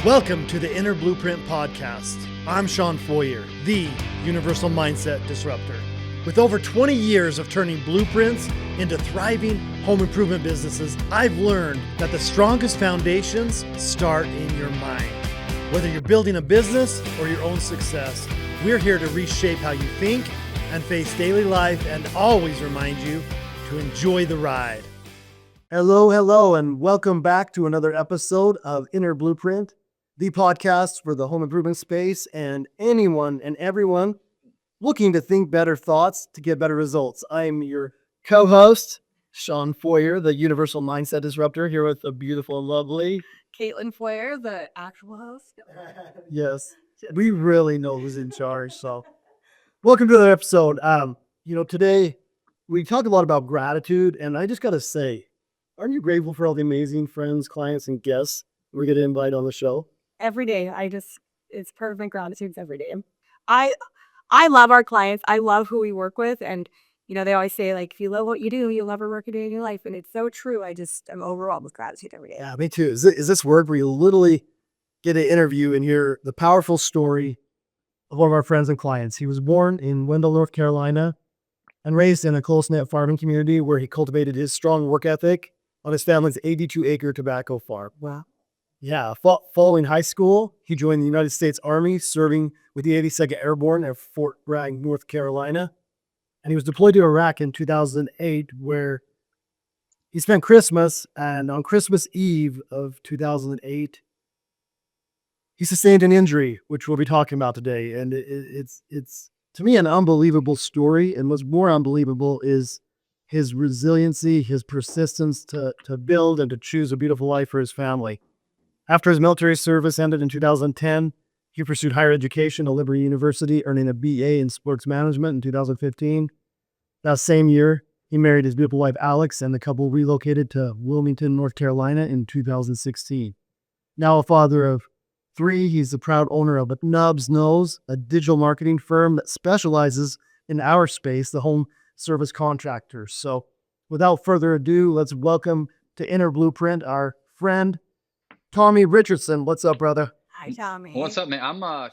Welcome to the Inner Blueprint Podcast. I'm Sean Foyer, the Universal Mindset Disruptor. With over 20 years of turning blueprints into thriving home improvement businesses, I've learned that the strongest foundations start in your mind. Whether you're building a business or your own success, we're here to reshape how you think and face daily life and always remind you to enjoy the ride. Hello, and welcome back to another episode of Inner Blueprint, the podcast for the home improvement space and anyone and everyone looking to think better thoughts to get better results. I'm your co-host, Sean Foyer, the Universal Mindset Disruptor, here with a beautiful and lovely Caitlin Foyer, the actual host. Yes, we really know who's in charge. So welcome to the episode. Today we talk a lot about gratitude, and I just got to say, aren't you grateful for all the amazing friends, clients, and guests we're going to invite on the show? Every day, it's perfect gratitudes every day. I love our clients. I love who we work with. And, they always say, like, if you love what you do, you'll never work a day in your life. And it's so true. I'm overwhelmed with gratitude every day. Yeah, me too. Is this work where you literally get an interview and hear the powerful story of one of our friends and clients? He was born in Wendell, North Carolina, and raised in a close-knit farming community where he cultivated his strong work ethic on his family's 82-acre tobacco farm. Wow. Yeah, following high school, he joined the United States Army, serving with the 82nd Airborne at Fort Bragg, North Carolina. And he was deployed to Iraq in 2008, where he spent Christmas, and on Christmas Eve of 2008, he sustained an injury, which we'll be talking about today. And it's to me, an unbelievable story. And what's more unbelievable is his resiliency, his persistence to build and to choose a beautiful life for his family. After his military service ended in 2010, he pursued higher education at Liberty University, earning a BA in sports management in 2015. That same year, he married his beautiful wife, Alex, and the couple relocated to Wilmington, North Carolina in 2016. Now a father of 3, he's the proud owner of Nubs, a digital marketing firm that specializes in our space, the home service contractors. So without further ado, let's welcome to Inner Blueprint our friend, Tommy Richardson. What's up, brother? Hi, Tommy. What's up, man?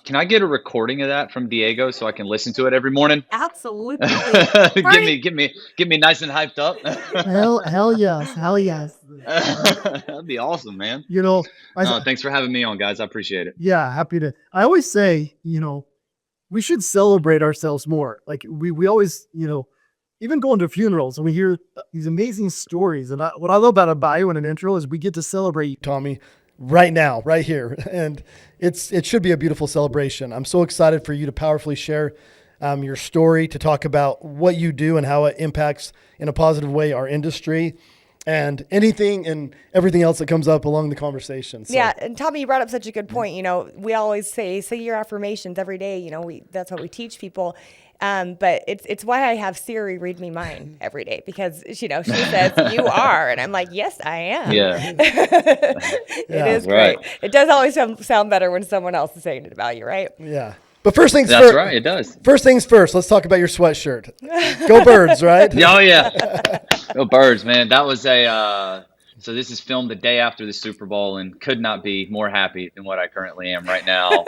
Can I get a recording of that from Diego so I can listen to it every morning? Absolutely. Get me nice and hyped up. Hell yes. That'd be awesome, man. Thanks for having me on, guys. I appreciate it. Yeah, happy to. I always say, we should celebrate ourselves more. Like we always, even going to funerals and we hear these amazing stories. And what I love about a bio and an intro is we get to celebrate you, Tommy, right now, right here. And it should be a beautiful celebration. I'm so excited for you to powerfully share your story, to talk about what you do and how it impacts in a positive way our industry and anything and everything else that comes up along the conversation. So. Yeah, and Tommy, you brought up such a good point. We always say your affirmations every day. That's what we teach people. But it's why I have Siri read me mine every day, because she says you are, and I'm like, yes, I am. Yeah, it is great. Right. It does always sound better when someone else is saying it about you, right? Yeah. But first things That's first. right, it does. First things first, let's talk about your sweatshirt. Go Birds, right? Oh, yeah. Go Birds, man. That was so this is filmed the day after the Super Bowl, and could not be more happy than what I currently am right now.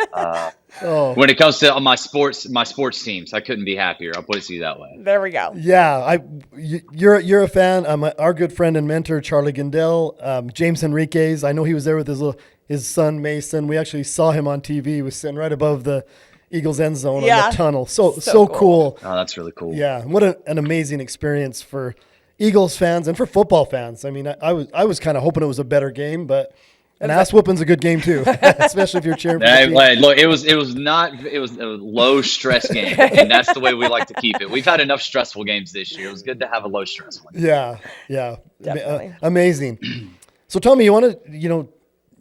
When it comes to my sports teams, I couldn't be happier. I'll put it to you that way. There we go. Yeah, you're a fan. Our good friend and mentor, Charlie Gindell, James Henriquez. I know he was there with his son, Mason. We actually saw him on TV. He was sitting right above the Eagles end zone on the tunnel. So cool. Oh, that's really cool. Yeah, and what an amazing experience for Eagles fans and for football fans. I mean, I was kind of hoping it was a better game, but an ass whooping's a good game too, especially if you're cheering for the team. Look, it was a low stress game, and that's the way we like to keep it. We've had enough stressful games this year. It was good to have a low stress one. Yeah, Definitely. Amazing. So, Tommy, you want to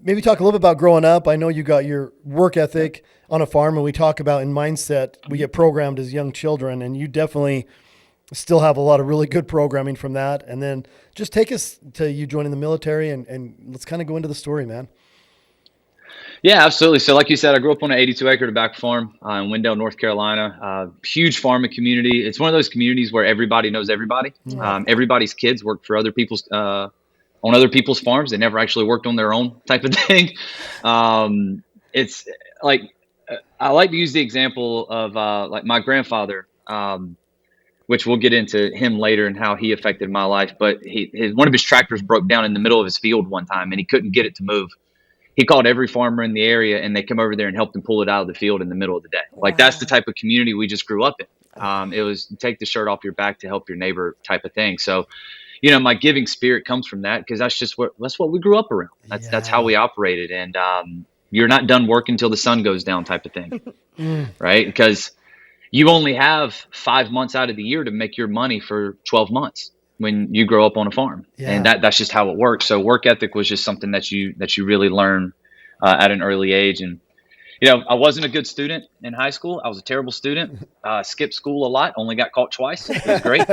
maybe talk a little bit about growing up. I know you got your work ethic on a farm, and we talk about in mindset, we get programmed as young children, and you definitely still have a lot of really good programming from that. And then just take us to you joining the military, and let's kind of go into the story, man. Yeah, absolutely. So like you said, I grew up on an 82-acre tobacco farm in Wendell, North Carolina. Huge farming community. It's one of those communities where everybody knows everybody. Everybody's kids work for other people's on other people's farms. They never actually worked on their own type of thing. It's like, I like to use the example of like my grandfather, which we'll get into him later and how he affected my life. But one of his tractors broke down in the middle of his field one time, and he couldn't get it to move. He called every farmer in the area, and they come over there and helped him pull it out of the field in the middle of the day. Like, that's the type of community we just grew up in. It was take the shirt off your back to help your neighbor type of thing. So, my giving spirit comes from that, because that's what we grew up around. That's how we operated. And you're not done working until the sun goes down type of thing, right? Because you only have 5 months out of the year to make your money for 12 months when you grow up on a farm. And that's just how it works. So work ethic was just something that you really learn at an early age. And, I wasn't a good student in high school. I was a terrible student, skipped school a lot, only got caught twice. It was great.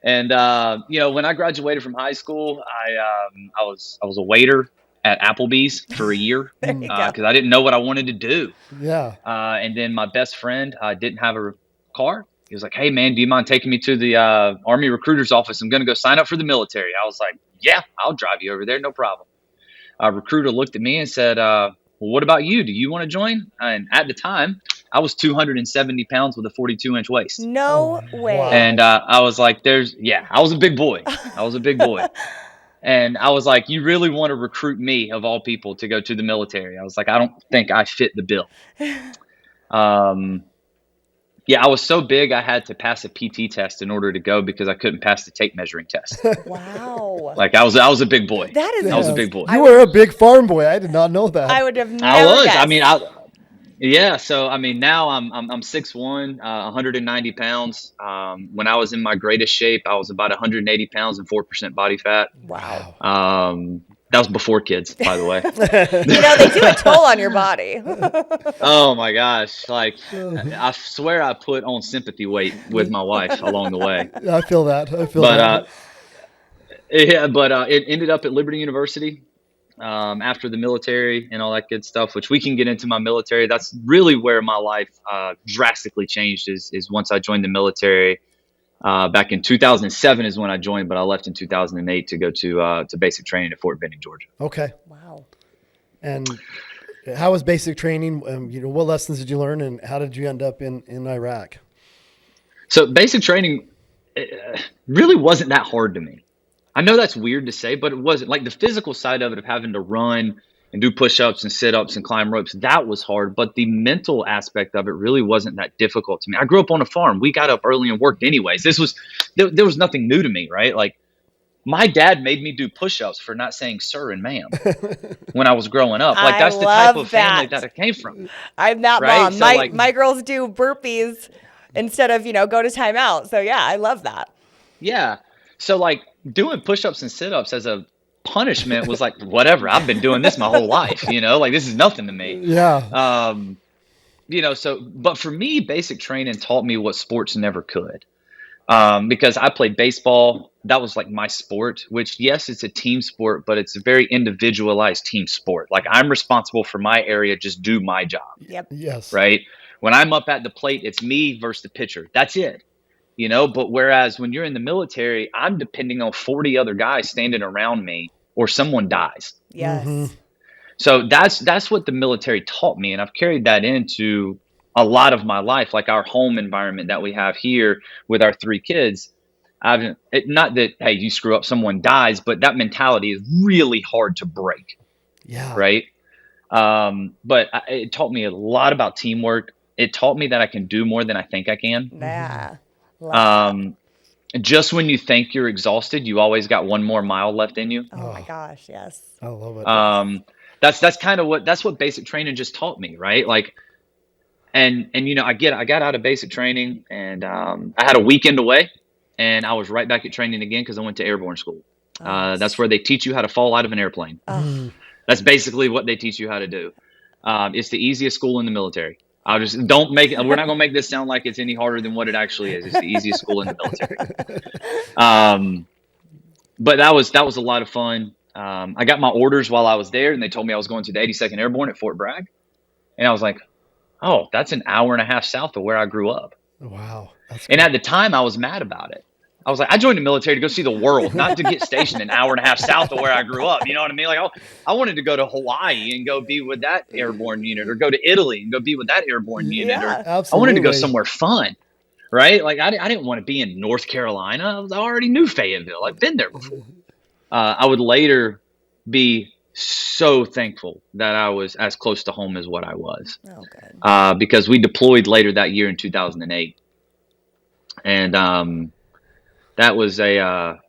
And, when I graduated from high school, I was a waiter at Applebee's for a year because I didn't know what I wanted to do. Yeah. And then my best friend didn't have a car. He was like, "Hey man, do you mind taking me to the Army recruiter's office? I'm going to go sign up for the military." I was like, "Yeah, I'll drive you over there. No problem." Recruiter looked at me and said, "Well, what about you? Do you want to join?" And at the time, I was 270 pounds with a 42-inch waist. No way. Wow. And I was like, I was a big boy. And I was like, "You really want to recruit me, of all people, to go to the military?" I was like, "I don't think I fit the bill." I was so big, I had to pass a PT test in order to go because I couldn't pass the tape measuring test. Wow. Like, I was a big boy. I was a big boy. You were a big farm boy. I did not know that. I would have never I was. guessed. I mean, So I mean, now I'm 6'1", 190 pounds. When I was in my greatest shape, I was about 180 pounds and 4% body fat. Wow. That was before kids, by the way. They do a toll on your body. Oh my gosh! Like, I swear I put on sympathy weight with my wife along the way. I feel that. It ended up at Liberty University after the military and all that good stuff, which we can get into my military. That's really where my life drastically changed. Is once I joined the military. Back in 2007 is when I joined, but I left in 2008 to go to basic training at Fort Benning, Georgia. Okay. Wow. And how was basic training? What lessons did you learn, and how did you end up in Iraq? So basic training really wasn't that hard to me. I know that's weird to say, but it wasn't. Like, the physical side of it, of having to run and do push-ups and sit-ups and climb ropes, that was hard. But the mental aspect of it really wasn't that difficult to me. I grew up on a farm. We got up early and worked anyways. There was nothing new to me, right? Like, my dad made me do push-ups for not saying sir and ma'am when I was growing up. Like, that's the type of family that I came from. I'm that right? mom. So, my girls do burpees instead of, go to timeout. So yeah, I love that. Yeah. So, like, doing push-ups and sit-ups as a punishment was like, whatever, I've been doing this my whole life, like, this is nothing to me. Yeah. But for me, basic training taught me what sports never could. Because I played baseball. That was like my sport, which, yes, it's a team sport, but it's a very individualized team sport. Like, I'm responsible for my area, just do my job. Yep. Yes. Right. When I'm up at the plate, it's me versus the pitcher. That's it. But whereas when you're in the military, I'm depending on 40 other guys standing around me or someone dies. Yes. Mm-hmm. So that's what the military taught me. And I've carried that into a lot of my life, like our home environment that we have here with our 3 kids. Not that, hey, you screw up, someone dies, but that mentality is really hard to break. Yeah. Right. But it taught me a lot about teamwork. It taught me that I can do more than I think I can. Yeah. Just when you think you're exhausted, you always got one more mile left in you. Oh my gosh. Yes. I love it. That's kind of what basic training just taught me. Right. Like, and I got out of basic training, and I had a weekend away, and I was right back at training again because I went to airborne school. That's where they teach you how to fall out of an airplane. That's basically what they teach you how to do. It's the easiest school in the military. We're not going to make this sound like it's any harder than what it actually is. It's the easiest school in the military. But that was a lot of fun. I got my orders while I was there, and they told me I was going to the 82nd Airborne at Fort Bragg. And I was like, oh, that's an hour and a half south of where I grew up. Wow. And at the time, I was mad about it. I was like, I joined the military to go see the world, not to get stationed an hour and a half south of where I grew up. You know what I mean? Like, I wanted to go to Hawaii and go be with that airborne unit, or go to Italy and go be with that airborne unit, or Yeah. I wanted to go Absolutely. somewhere fun, right? Like, I didn't want to be in North Carolina. I already knew Fayetteville. I've been there before. I would later be so thankful that I was as close to home as what I was, Oh, good. because we deployed later that year in 2008. And that was a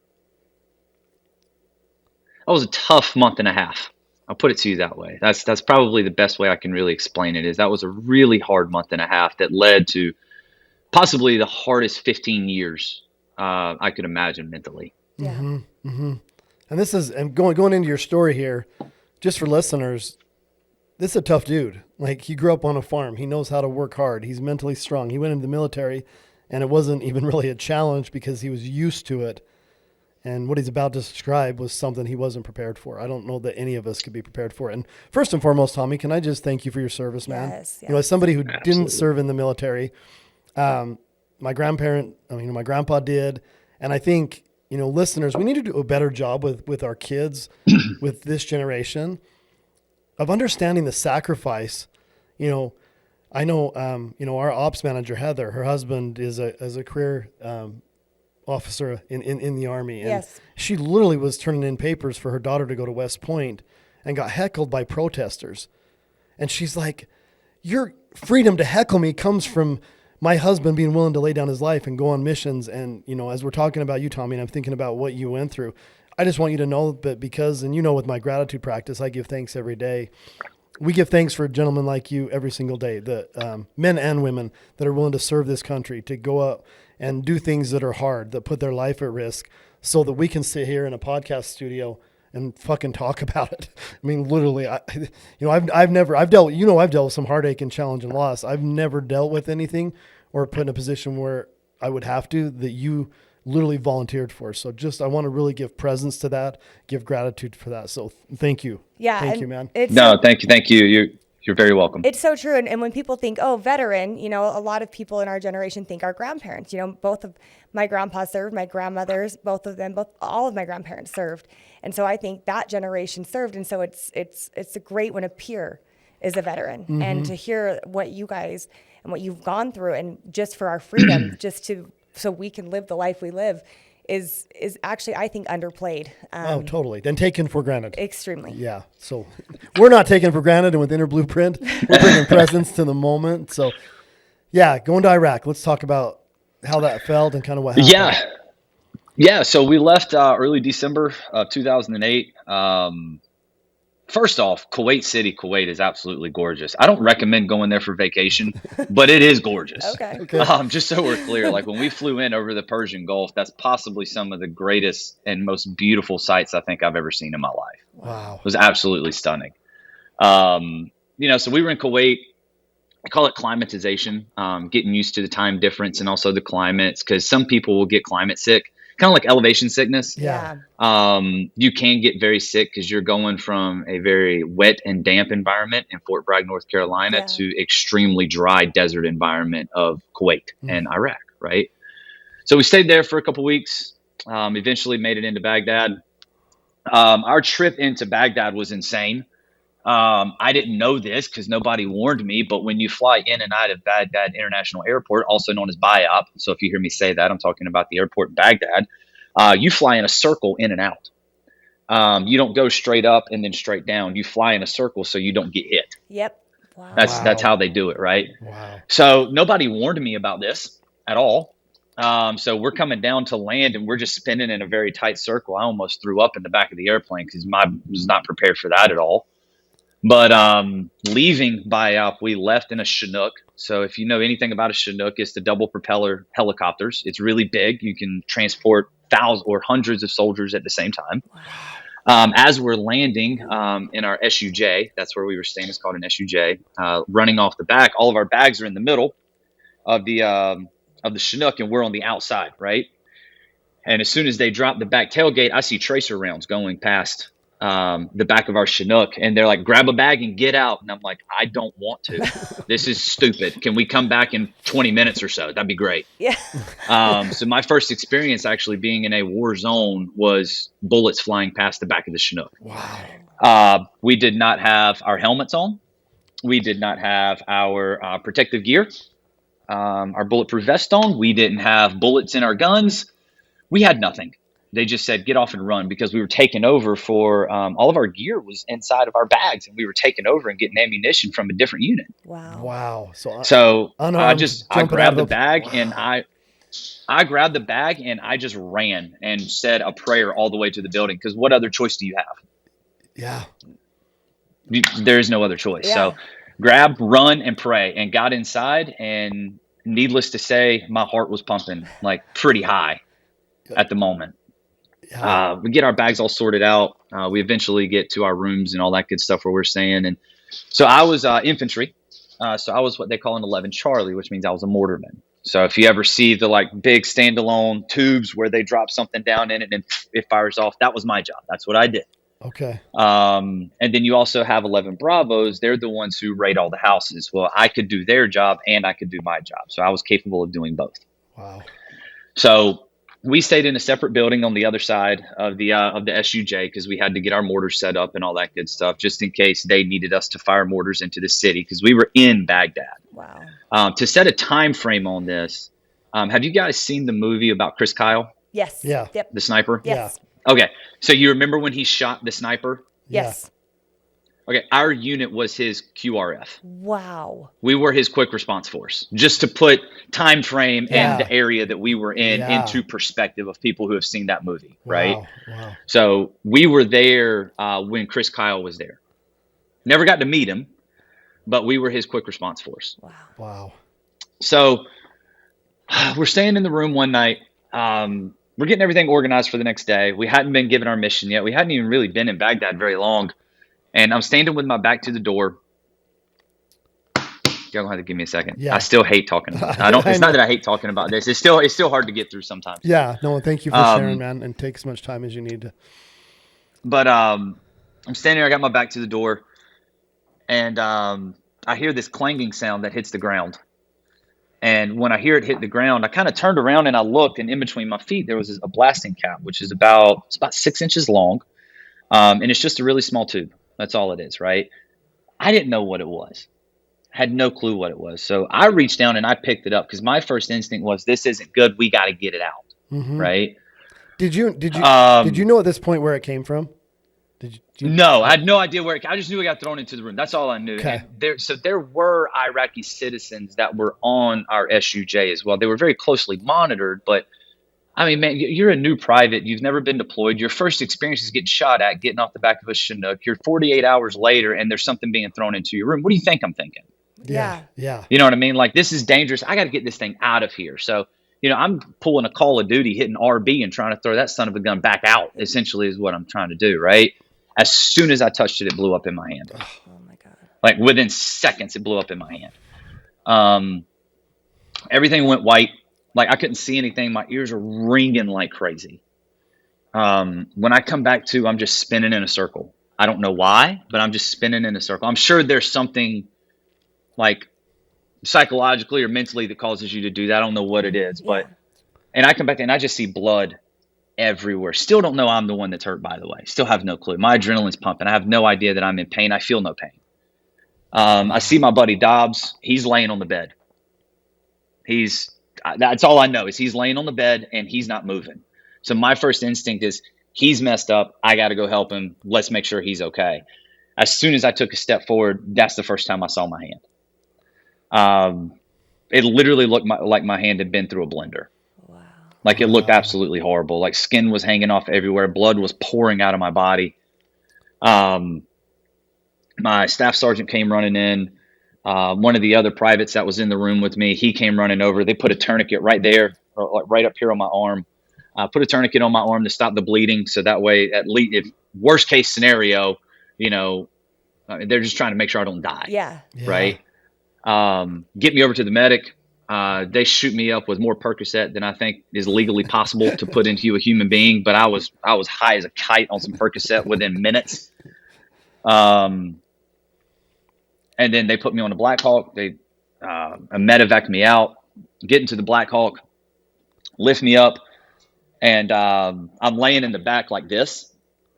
tough month and a half. I'll put it to you that way. That's probably the best way I can really explain it. Is that was a really hard month and a half that led to possibly the hardest 15 years I could imagine mentally. Yeah. And this is, and going into your story here, just for listeners, this is a tough dude. Like, he grew up on a farm. He knows how to work hard. He's mentally strong. He went into the military, and it wasn't even really a challenge because he was used to it. And what he's about to describe was something he wasn't prepared for. I don't know that any of us could be prepared for it. And first and foremost, Tommy, can I just thank you for your service, man? Yes, You know, as somebody who didn't Absolutely. serve in the military, my grandpa did. And I think, you know, listeners, we need to do a better job with our kids, with this generation, of understanding the sacrifice. You know, I know, you know, our ops manager, Heather, her husband is a career officer in the Army. And Yes. she literally was turning in papers for her daughter to go to West Point and got heckled by protesters. And she's like, your freedom to heckle me comes from my husband being willing to lay down his life and go on missions. And, you know, as we're talking about you, Tommy, and I'm thinking about what you went through, I just want you to know that because, and you know, with my gratitude practice, I give thanks every day. We give thanks for gentlemen like you every single day, the men and women that are willing to serve this country, to go out and do things that are hard, that put their life at risk, so that we can sit here in a podcast studio and fucking talk about it. I mean, literally, I've dealt with some heartache and challenge and loss. I've never dealt with anything or put in a position where I would have to, that you literally volunteered for. So I want to really give presence to that, give gratitude for that. So thank you. Yeah. Thank and you, man. It's No, thank you. You're very welcome. It's so true. And when people think, oh, veteran, you know, a lot of people in our generation think our grandparents. You know, both of my grandpas served, my grandmothers, all of my grandparents served. And so I think that generation served. And so it's great when a peer is a veteran, and to hear what you guys and what you've gone through, and just for our freedom, so we can live the life we live, is actually, I think, underplayed. Oh, totally. And taken for granted. Extremely. Yeah. So we're not taken for granted. And with Inner Blueprint, we're bringing presence to the moment. So yeah, going to Iraq, let's talk about how that felt and kind of what happened. Yeah. So we left early December of 2008. First off, Kuwait is absolutely gorgeous. I don't recommend going there for vacation, but it is gorgeous. Okay. Just so we're clear, like when we flew in over the Persian Gulf, that's possibly some of the greatest and most beautiful sights I think I've ever seen in my life. Wow. It was absolutely stunning. So we were in Kuwait. I call it climatization, getting used to the time difference and also the climates, because some people will get climate sick, kind of like elevation sickness. Yeah. You can get very sick because you're going from a very wet and damp environment in Fort Bragg, North Carolina, to extremely dry desert environment of Kuwait and Iraq, right? So we stayed there for a couple weeks, eventually made it into Baghdad. Our trip into Baghdad was insane. I didn't know this because nobody warned me, but when you fly in and out of Baghdad International Airport, also known as BIAP, so if you hear me say that, I'm talking about the airport in Baghdad, you fly in a circle in and out. You don't go straight up and then straight down. You fly in a circle so you don't get hit. Yep. Wow. That's how they do it, right? Wow. So nobody warned me about this at all. So we're coming down to land and we're just spinning in a very tight circle. I almost threw up in the back of the airplane because I was not prepared for that at all. But leaving BIAP, we left in a Chinook. So if you know anything about a Chinook, it's the double propeller helicopters. It's really big. You can transport thousands or hundreds of soldiers at the same time. As we're landing in our SUJ, that's where we were staying. It's called an SUJ. Running off the back, all of our bags are in the middle of the Chinook, and we're on the outside, right? And as soon as they drop the back tailgate, I see tracer rounds going past the back of our Chinook, and they're like, grab a bag and get out. And I'm like, I don't want to. This is stupid. Can we come back in 20 minutes or so? That'd be great. Yeah. So my first experience actually being in a war zone was bullets flying past the back of the Chinook. Wow. We did not have our helmets on. We did not have our protective gear, our bulletproof vest on. We didn't have bullets in our guns. We had nothing. They just said, get off and run, because we were taking over for all of our gear was inside of our bags, and we were taking over and getting ammunition from a different unit. Wow. Wow. So I unarmed, grabbed the wow. bag and I grabbed the bag and I just ran and said a prayer all the way to the building, because what other choice do you have? Yeah. There is no other choice. Yeah. So grab, run, and pray, and got inside. And needless to say, my heart was pumping like pretty high at the moment. Yeah. We get our bags all sorted out. We eventually get to our rooms and all that good stuff where we're staying. And so I was infantry. So I was what they call an 11 Charlie, which means I was a mortarman. So if you ever see the like big standalone tubes where they drop something down in it and it fires off, that was my job. That's what I did. Okay. And then you also have 11 Bravos. They're the ones who raid all the houses. Well, I could do their job and I could do my job. So I was capable of doing both. Wow. So we stayed in a separate building on the other side of the SUJ, because we had to get our mortars set up and all that good stuff, just in case they needed us to fire mortars into the city, because we were in Baghdad. Wow. To set a time frame on this, have you guys seen the movie about Chris Kyle, Yes. Yeah. Yep. the sniper? Yes. Okay, so you remember when he shot the sniper? Yes. Okay, our unit was his QRF. Wow. We were his quick response force, just to put time frame Yeah. and the area that we were in Yeah. into perspective of people who have seen that movie, right? Wow. So we were there when Chris Kyle was there. Never got to meet him, but we were his quick response force. Wow. Wow. So we're staying in the room one night. We're getting everything organized for the next day. We hadn't been given our mission yet. We hadn't even really been in Baghdad very long. And I'm standing with my back to the door. Y'all gonna have to give me a second. Yeah. I still hate talking about it. It's not that I hate talking about this. It's still hard to get through sometimes. Yeah. No, thank you for sharing, man, and take as much time as you need to. But I'm standing there. I got my back to the door, and I hear this clanging sound that hits the ground. And when I hear it hit the ground, I kind of turned around and I looked, and in between my feet there was a blasting cap, which is about 6 inches long, and it's just a really small tube. That's all it is, right? I didn't know what it was. Had no clue what it was. So I reached down and I picked it up, because my first instinct was, this isn't good. We got to get it out, right? Did you know at this point where it came from? No, I had no idea where. I just knew it got thrown into the room. That's all I knew. Okay. And there were Iraqi citizens that were on our SUJ as well. They were very closely monitored, but I mean, man, you're a new private. You've never been deployed. Your first experience is getting shot at, getting off the back of a Chinook. You're 48 hours later, and there's something being thrown into your room. What do you think I'm thinking? Yeah. Yeah. You know what I mean? Like, this is dangerous. I got to get this thing out of here. So, I'm pulling a Call of Duty, hitting RB, and trying to throw that son of a gun back out, essentially, is what I'm trying to do, right? As soon as I touched it, it blew up in my hand. Oh my God. Like, within seconds, it blew up in my hand. Everything went white. Like, I couldn't see anything. My ears are ringing like crazy. When I come back to, I'm just spinning in a circle. I don't know why, but I'm just spinning in a circle. I'm sure there's something like psychologically or mentally that causes you to do that. I don't know what it is, but, and I come back and I just see blood everywhere. Still don't know I'm the one that's hurt, by the way. Still have no clue. My adrenaline's pumping. I have no idea that I'm in pain. I feel no pain. I see my buddy Dobbs. He's laying on the bed. That's all I know is he's laying on the bed and he's not moving. So my first instinct is, he's messed up. I got to go help him. Let's make sure he's okay. As soon as I took a step forward, that's the first time I saw my hand. It literally looked like my hand had been through a blender. Wow. Like, it looked absolutely horrible. Like, skin was hanging off everywhere. Blood was pouring out of my body. My staff sergeant came running in. One of the other privates that was in the room with me, he came running over. They put a tourniquet right there, like right up here on my arm. Put a tourniquet on my arm to stop the bleeding. So that way, at least, if worst case scenario, they're just trying to make sure I don't die. Yeah. Right. Get me over to the medic. They shoot me up with more Percocet than I think is legally possible to put into a human being. But I was high as a kite on some Percocet within minutes. And then they put me on the Black Hawk. They medevaced me out, get into the Black Hawk, lift me up, and I'm laying in the back like this.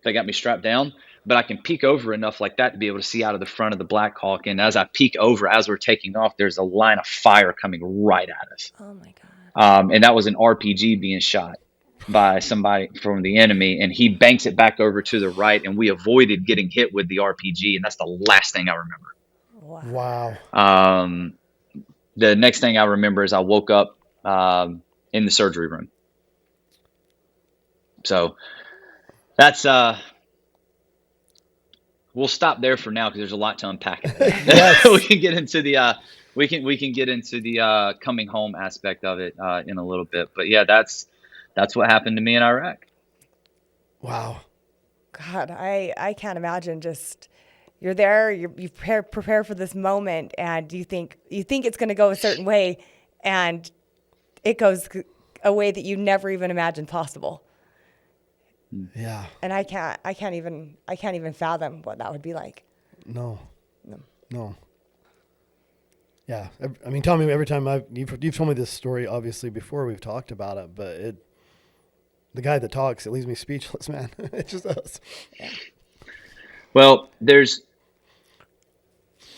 They got me strapped down, but I can peek over enough like that to be able to see out of the front of the Black Hawk. And as I peek over, as we're taking off, there's a line of fire coming right at us. Oh my God. And that was an RPG being shot by somebody from the enemy, and he banks it back over to the right, and we avoided getting hit with the RPG, and that's the last thing I remember. Wow. The next thing I remember is I woke up in the surgery room. So that's we'll stop there for now because there's a lot to unpack. Yes. We can get into the we can get into the coming home aspect of it in a little bit. But yeah, that's what happened to me in Iraq. Wow. God, I can't imagine. Just you're there, you prepare for this moment, and you think it's going to go a certain way, and it goes a way that you never even imagined possible. Yeah. And I can't even fathom what that would be like. No. Yeah. I mean, tell me every time you've told me this story, obviously before we've talked about it, but the guy that talks, it leaves me speechless, man. It just does. Yeah. Well,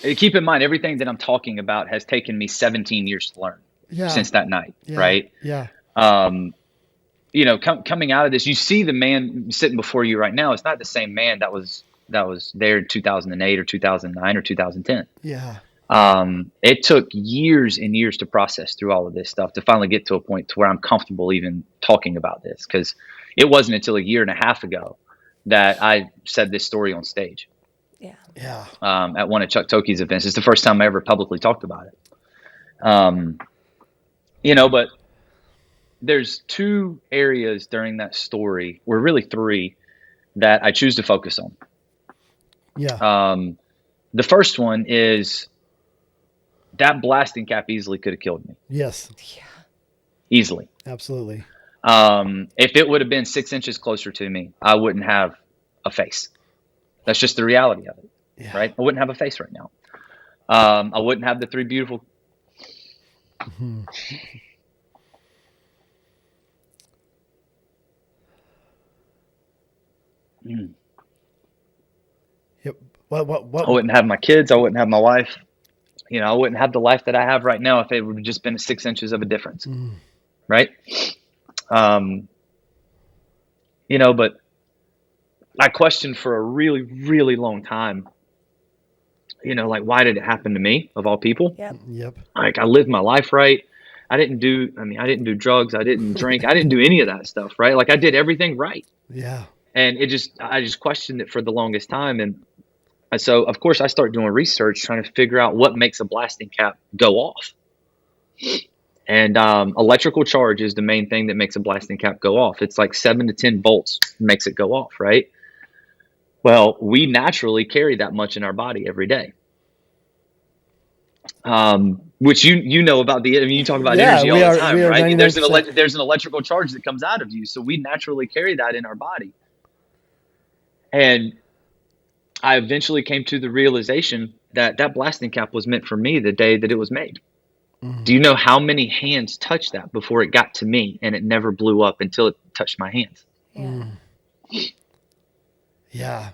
keep in mind, everything that I'm talking about has taken me 17 years to learn since that night. Yeah. Right. Yeah. Coming out of this, you see the man sitting before you right now. It's not the same man that was there in 2008 or 2009 or 2010. Yeah. It took years and years to process through all of this stuff to finally get to a point to where I'm comfortable even talking about this, because it wasn't until a year and a half ago that I said this story on stage. Yeah. Yeah. At one of Chuck Toki's events. It's the first time I ever publicly talked about it. But there's two areas during that story, or really three, that I choose to focus on. Yeah. The first one is that blasting cap easily could have killed me. Yes. Yeah. Easily. Absolutely. If it would have been 6 inches closer to me, I wouldn't have a face. That's just the reality of it. Yeah. Right? I wouldn't have a face right now. I wouldn't have the three beautiful. Mm-hmm. Yep. What? I wouldn't have my kids. I wouldn't have my wife. I wouldn't have the life that I have right now if it would have just been 6 inches of a difference. Mm. Right? But I questioned for a really, really long time, why did it happen to me of all people? Yep. Like, I lived my life right. I didn't do drugs. I didn't drink. I didn't do any of that stuff. Right? Like, I did everything right. Yeah. And I just questioned it for the longest time. And so, of course, I start doing research, trying to figure out what makes a blasting cap go off. And electrical charge is the main thing that makes a blasting cap go off. It's like 7 to 10 volts makes it go off, right? Well, we naturally carry that much in our body every day. Which you know about you talk about energy all the time, right? There's an electrical charge that comes out of you. So we naturally carry that in our body. And I eventually came to the realization that blasting cap was meant for me the day that it was made. Mm. Do you know how many hands touched that before it got to me, and it never blew up until it touched my hands? Yeah.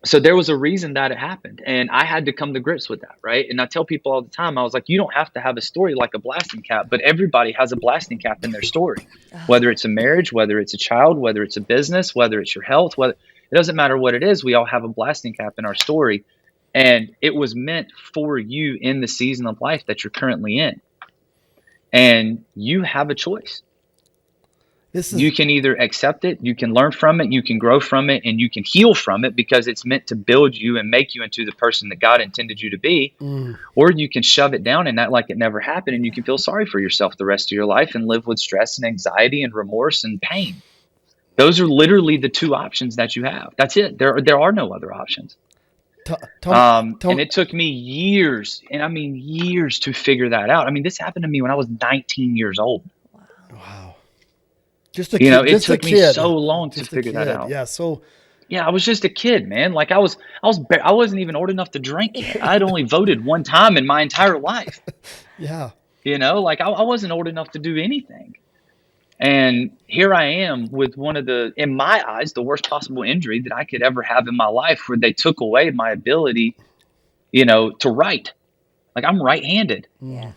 So there was a reason that it happened, and I had to come to grips with that, right? And I tell people all the time, I was like, you don't have to have a story like a blasting cap, but everybody has a blasting cap in their story, whether it's a marriage, whether it's a child, whether it's a business, whether it's your health, it doesn't matter what it is. We all have a blasting cap in our story, and it was meant for you in the season of life that you're currently in, and you have a choice. You can either accept it, you can learn from it, you can grow from it, and you can heal from it because it's meant to build you and make you into the person that God intended you to be. Or you can shove it down and act like it never happened, and you can feel sorry for yourself the rest of your life and live with stress and anxiety and remorse and pain. Those are literally the two options that you have. That's it. There are no other options. And it took me years, and I mean years, to figure that out. I mean, this happened to me when I was 19 years old. Wow. Just a kid. You know, it just a took me kid. so long to Just a figure that kid. out. Yeah. So Yeah, I was just a kid, man. Like I wasn't even old enough to drink yet. I'd only voted one time in my entire life. yeah. You know, like I wasn't old enough to do anything. And here I am with one of the, in my eyes, the worst possible injury that I could ever have in my life, where they took away my ability, you know, to write. Like I'm right-handed. Yeah.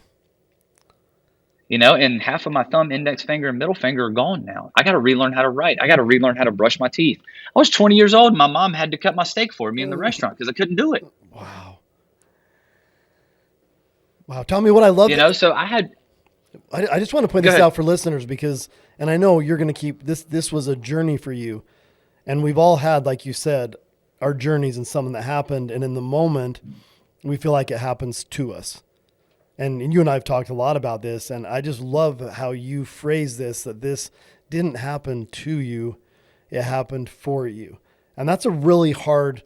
You know, and half of my thumb, index finger, and middle finger are gone now. I got to relearn how to write. I got to relearn how to brush my teeth. I was 20 years old, and my mom had to cut my steak for me in the restaurant because I couldn't do it. Wow. Wow. Tell me what I love. You know, so I just want to point this out for listeners because, and I know you're going to keep this was a journey for you. And we've all had, like you said, our journeys and something that happened. And in the moment, we feel like it happens to us. And you and I have talked a lot about this. And I just love how you phrase this, that this didn't happen to you. It happened for you. And that's a really hard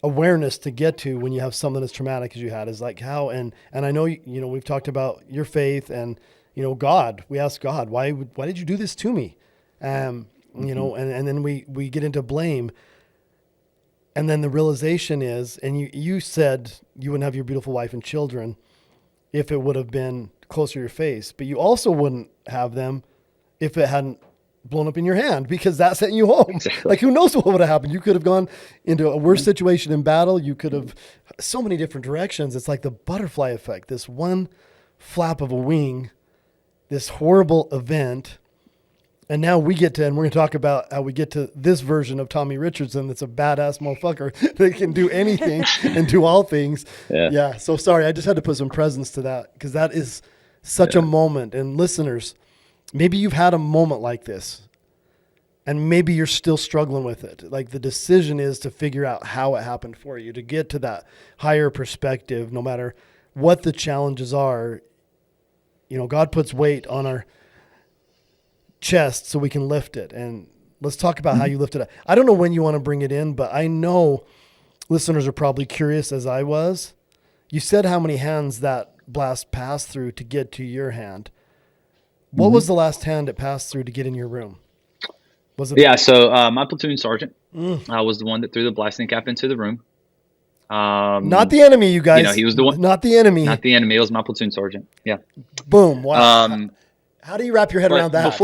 awareness to get to when you have something as traumatic as you had, is like how, and I know, you know, we've talked about your faith and, you know, God, we ask God, why did you do this to me? You know, and then we get into blame. And then the realization is, and you said you wouldn't have your beautiful wife and children if it would have been closer to your face, but you also wouldn't have them if it hadn't blown up in your hand, because that sent you home. Exactly. Like, who knows what would have happened? You could have gone into a worse situation in battle. You could have so many different directions. It's like the butterfly effect, this one flap of a wing, this horrible event. And now we get to, and we're going to talk about how we get to this version of Tommy Richardson that's a badass motherfucker that can do anything and do all things. Yeah. So sorry, I just had to put some presence to that, because that is such a moment. And listeners, maybe you've had a moment like this, and maybe you're still struggling with it. Like, the decision is to figure out how it happened for you, to get to that higher perspective, no matter what the challenges are. You know, God puts weight on our chest so we can lift it. And let's talk about how you lift it up. I don't know when you want to bring it in, but I know listeners are probably curious, as I was. You said how many hands that blast passed through to get to your hand. What was the last hand it passed through to get in your room? Was it? Yeah. So my platoon sergeant was the one that threw the blasting cap into the room. Not the enemy, you guys. You know, he was the one. Not the enemy. Not the enemy. It was my platoon sergeant. Yeah. Boom. Wow. How do you wrap your head around that?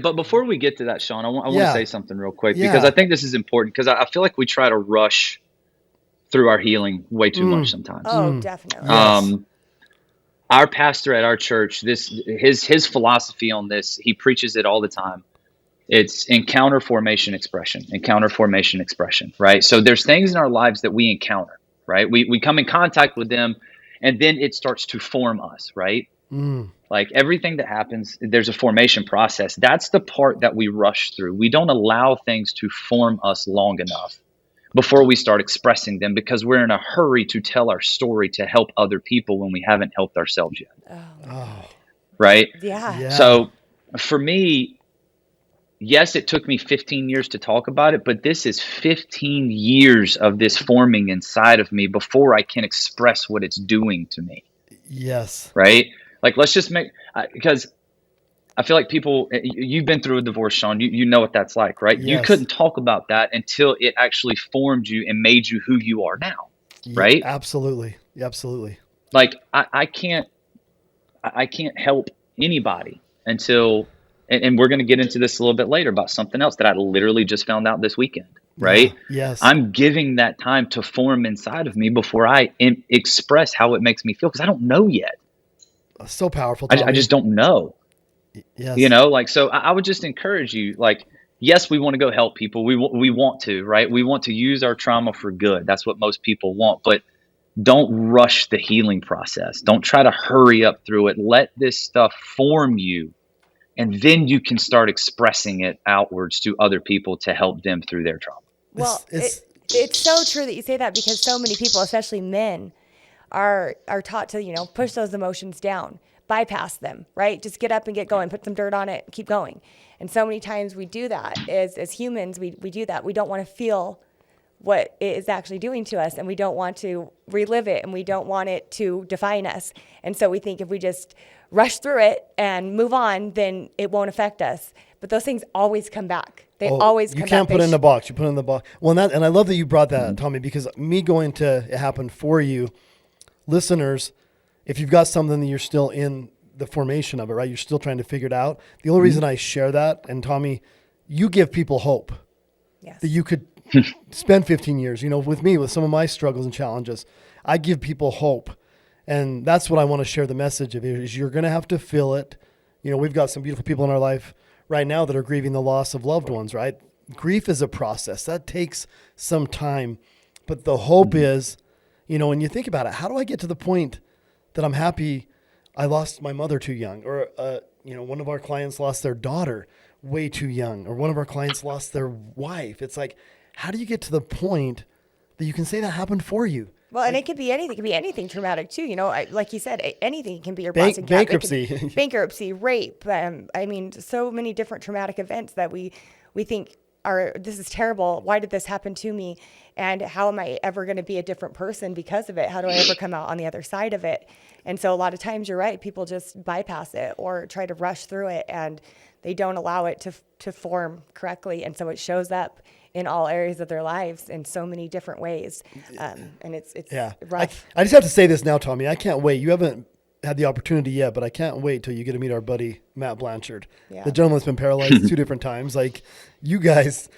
But before we get to that, Sean, I want to say something real quick, Yeah. because I think this is important, because I feel like we try to rush through our healing way too much sometimes. Oh, definitely. Yes. Our pastor at our church, his philosophy on this, he preaches it all the time. It's encounter, formation, expression. Encounter, formation, expression, right? So there's things in our lives that we encounter, right? We come in contact with them, and then it starts to form us, right? Like everything that happens, there's a formation process. That's the part that we rush through. We don't allow things to form us long enough before we start expressing them, because we're in a hurry to tell our story to help other people when we haven't helped ourselves yet. Right? Yeah. So for me, yes, it took me 15 years to talk about it, but this is 15 years of this forming inside of me before I can express what it's doing to me. Yes. Right? Like, let's just make, because I feel like people, you've been through a divorce, Sean, you know what that's like, right? Yes. You couldn't talk about that until it actually formed you and made you who you are now. Right? Absolutely. Absolutely. Like I can't help anybody until, and we're going to get into this a little bit later about something else that I literally just found out this weekend. Right? Yes. I'm giving that time to form inside of me before I express how it makes me feel, because I don't know yet. So powerful. I just don't know. Yes. You know, like, so I would just encourage you, like, yes, we want to go help people. We want to, right? We want to use our trauma for good. That's what most people want, but don't rush the healing process. Don't try to hurry up through it. Let this stuff form you, and then you can start expressing it outwards to other people to help them through their trauma. Well, it's so true that you say that, because so many people, especially men, are taught to, you know, push those emotions down, bypass them, right? Just get up and get going, put some dirt on it, keep going. And so many times we do that as humans, we do that. We don't want to feel what it is actually doing to us, and we don't want to relive it, and we don't want it to define us. And so we think if we just rush through it and move on, then it won't affect us. But those things always come back. They always come back. You can't put it in the box. You put it in the box. Well, and I love that you brought that, Tommy, because me going to It Happened For You, listeners, if you've got something that you're still in the formation of it, right? You're still trying to figure it out. The only reason I share that, and Tommy, you give people hope that you could spend 15 years, with me, with some of my struggles and challenges. I give people hope. And that's what I want to share the message of, is you're going to have to feel it. We've got some beautiful people in our life right now that are grieving the loss of loved ones, right? Grief is a process that takes some time, but the hope is, when you think about it, how do I get to the point that I'm happy I lost my mother too young, or, one of our clients lost their daughter way too young, or one of our clients lost their wife. It's like, how do you get to the point that you can say that happened for you? Well, and it could be anything. It could be anything traumatic too. Like you said, anything can be your Boston bankruptcy, bankruptcy, rape. So many different traumatic events that we think this is terrible. Why did this happen to me? And how am I ever going to be a different person because of it? How do I ever come out on the other side of it? And so a lot of times, you're right. People just bypass it or try to rush through it, and they don't allow it to form correctly. And so it shows up in all areas of their lives in so many different ways. And it's rough. I just have to say this now, Tommy. I can't wait. You haven't had the opportunity yet, but I can't wait till you get to meet our buddy, Matt Blanchard. Yeah. The gentleman's been paralyzed 2 different times. Like, you guys,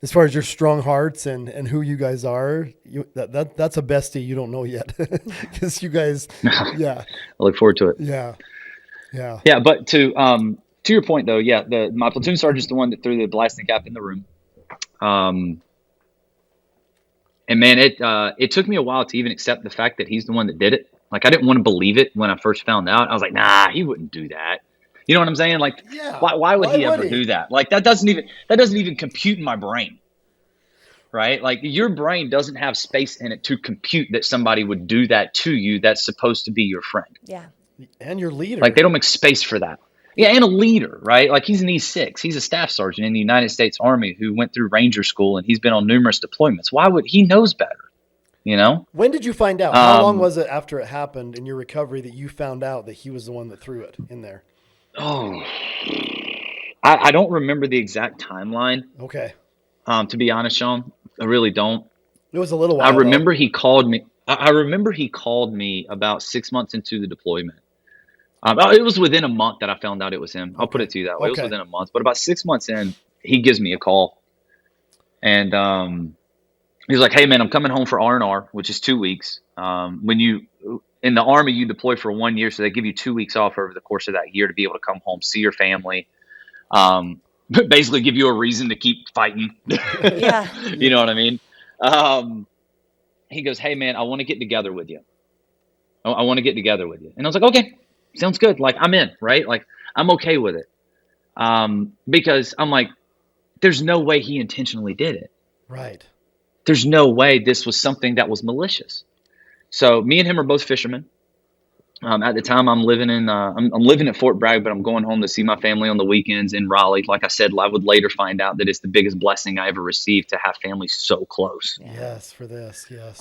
as far as your strong hearts and who you guys are, that's a bestie you don't know yet. Because you guys, I look forward to it. Yeah. But to your point though, my platoon sergeant's the one that threw the blasting cap in the room. And man, it took me a while to even accept the fact that he's the one that did it. Like, I didn't want to believe it when I first found out. I was like, nah, he wouldn't do that. You know what I'm saying? Like, why would he ever do that? Like, that doesn't even compute in my brain, right? Like, your brain doesn't have space in it to compute that somebody would do that to you. That's supposed to be your friend. Yeah. And your leader. Like, they don't make space for that. Yeah, and a leader, right? Like, he's an E6. He's a staff sergeant in the United States Army who went through Ranger School, and he's been on numerous deployments. Why would he knows better? When did you find out? How long was it after it happened in your recovery that you found out that he was the one that threw it in there? Oh, I don't remember the exact timeline. Okay. To be honest, Sean, I really don't. It was a little while. I remember he called me. I remember he called me about 6 months into the deployment. It was within a month that I found out it was him. I'll put it to you that way. It was within a month, but about 6 months in, he gives me a call, and he's like, "Hey man, I'm coming home for R&R, which is 2 weeks. When you in the Army, you deploy for 1 year, so they give you 2 weeks off over the course of that year to be able to come home, see your family, basically give you a reason to keep fighting." Yeah. You know what I mean? He goes, "Hey man, I want to get together with you. I want to get together with you." And I was like, "Okay, sounds good. Like, I'm in, right? Like, I'm okay with it." Because I'm like, there's no way he intentionally did it. Right. There's no way this was something that was malicious. So me and him are both fishermen. At the time, I'm living at Fort Bragg, but I'm going home to see my family on the weekends in Raleigh. Like I said, I would later find out that it's the biggest blessing I ever received to have family so close. Yes, for this, yes.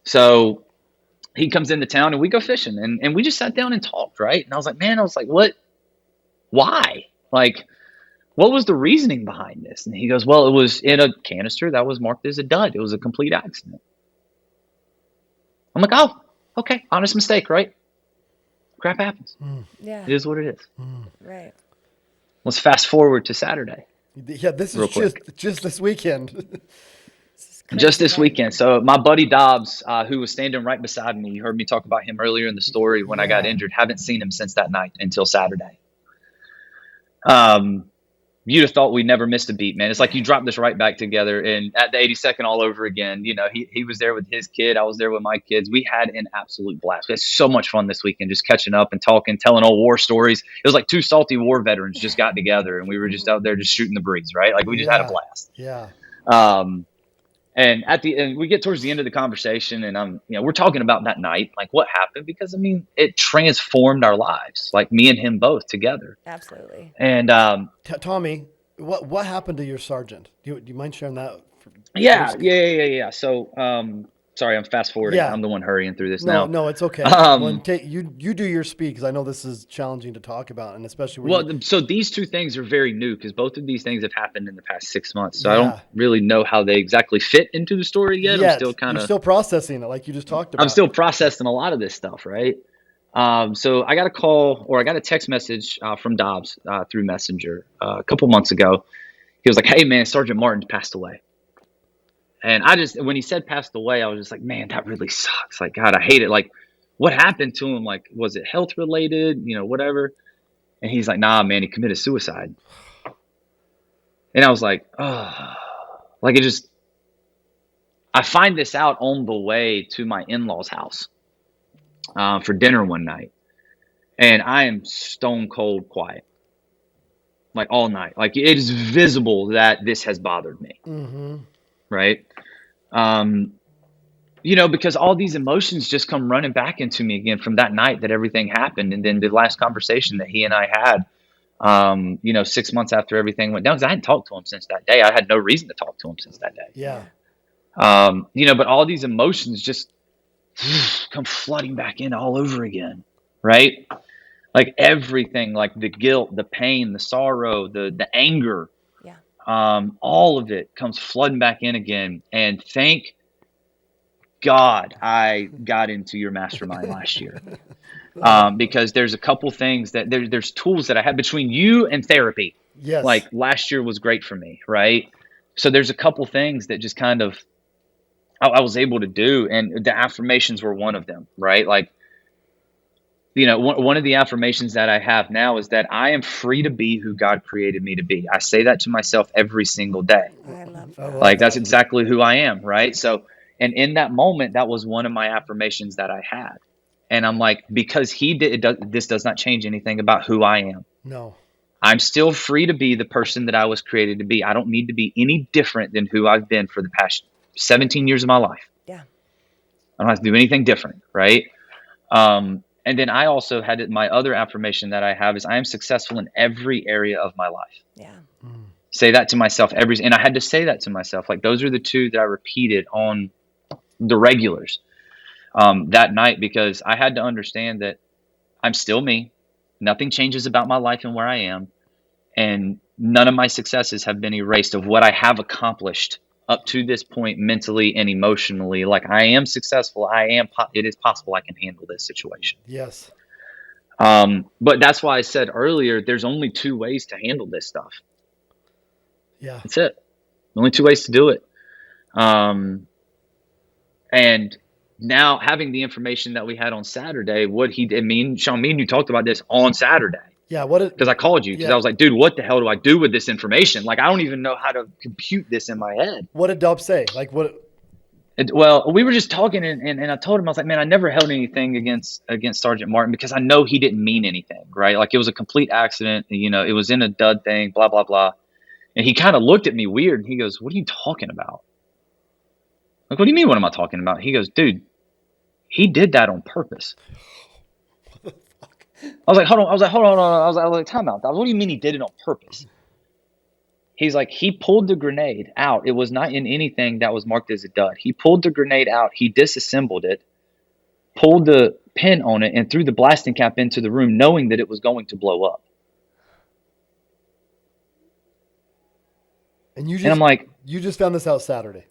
So he comes into town and we go fishing, and we just sat down and talked, right? And I was like, what? Why? Like, what was the reasoning behind this? And he goes, well, it was in a canister that was marked as a dud. It was a complete accident. I'm like, oh, okay, honest mistake, right? Crap happens. Yeah. It is what it is. Right. Let's fast forward to Saturday. Yeah, this is just this weekend. Just this weekend. So my buddy Dobbs, who was standing right beside me, you heard me talk about him earlier in the story when I got injured. Haven't seen him since that night until Saturday. You'd have thought we never missed a beat, man. It's like you dropped us right back together, and at the 82nd all over again. You know, he was there with his kid. I was there with my kids. We had an absolute blast. We had so much fun this weekend, just catching up and talking, telling old war stories. It was like 2 salty war veterans just got together, and we were just out there just shooting the breeze, right? Like, we just had a blast. Yeah. And at the end, we get towards the end of the conversation, and we're talking about that night, like what happened, because I mean, it transformed our lives, like me and him both together. Absolutely. And Tommy, what happened to your sergeant? Do you mind sharing that? Yeah. So, sorry, I'm fast forwarding. Yeah. I'm the one hurrying through this No, now. no, it's okay. You do your speak, because I know this is challenging to talk about, and especially when Well, so these two things are very new because both of these things have happened in the past 6 months. So I don't Yeah. really know how they exactly fit into the story yet. You're still processing it, like you just talked about. I'm still processing a lot of this stuff, right? So I got a call or I got a text message from Dobbs through Messenger a couple months ago. He was like, "Hey man, Sergeant Martin passed away." And when he said passed away, I was just like, man, that really sucks. Like, God, I hate it. Like, what happened to him? Like, was it health related? Whatever. And he's like, nah, man, he committed suicide. And I was like, oh, like I find this out on the way to my in-laws' house for dinner one night. And I am stone cold quiet, like all night. Like, it is visible that this has bothered me. Mm-hmm. Right. Because all these emotions just come running back into me again from that night that everything happened. And then the last conversation that he and I had, 6 months after everything went down, because I hadn't talked to him since that day. I had no reason to talk to him since that day. Yeah. But all these emotions just come flooding back in all over again. Right. Like everything, like the guilt, the pain, the sorrow, the anger, all of it comes flooding back in again. And thank God I got into your mastermind last year. Because there's a couple things that there's tools that I have between you and therapy. Yes. Like last year was great for me. Right. So there's a couple things that just kind of, I was able to do. And the affirmations were one of them. Right. Like, one of the affirmations that I have now is that I am free to be who God created me to be. I say that to myself every single day. I love I that. love Like, that. that's exactly who I am. Right. So, and in that moment, that was one of my affirmations that I had. And I'm like, because this does not change anything about who I am. No. I'm still free to be the person that I was created to be. I don't need to be any different than who I've been for the past 17 years of my life. Yeah. I don't have to do anything different. Right. And then I also had my other affirmation that I have is I am successful in every area of my life. Yeah. Say that to myself and I had to say that to myself. Like, those are the two that I repeated on the regulars that night, because I had to understand that I'm still me. Nothing changes about my life and where I am. And none of my successes have been erased of what I have accomplished up to this point, mentally and emotionally. Like, I am successful. It is possible I can handle this situation. Yes. But that's why I said earlier, there's only two ways to handle this stuff. Yeah. That's it. Only two ways to do it. And now, having the information that we had on Saturday, Sean, me and you talked about this on Saturday. Yeah. Because I called you because I was like, dude, what the hell do I do with this information? Like, I don't even know how to compute this in my head. What did Dub say? Like, what? Well, we were just talking and I told him, I was like, man, I never held anything against Sergeant Martin because I know he didn't mean anything, right? Like, it was a complete accident. It was in a dud thing, blah, blah, blah. And he kind of looked at me weird and he goes, what are you talking about? Like, what do you mean? What am I talking about? He goes, dude, he did that on purpose. I was like, hold on. I was like, time out. What do you mean he did it on purpose? He's like, he pulled the grenade out. It was not in anything that was marked as a dud. He pulled the grenade out. He disassembled it, pulled the pin on it, and threw the blasting cap into the room, knowing that it was going to blow up. And I'm like, you just found this out Saturday.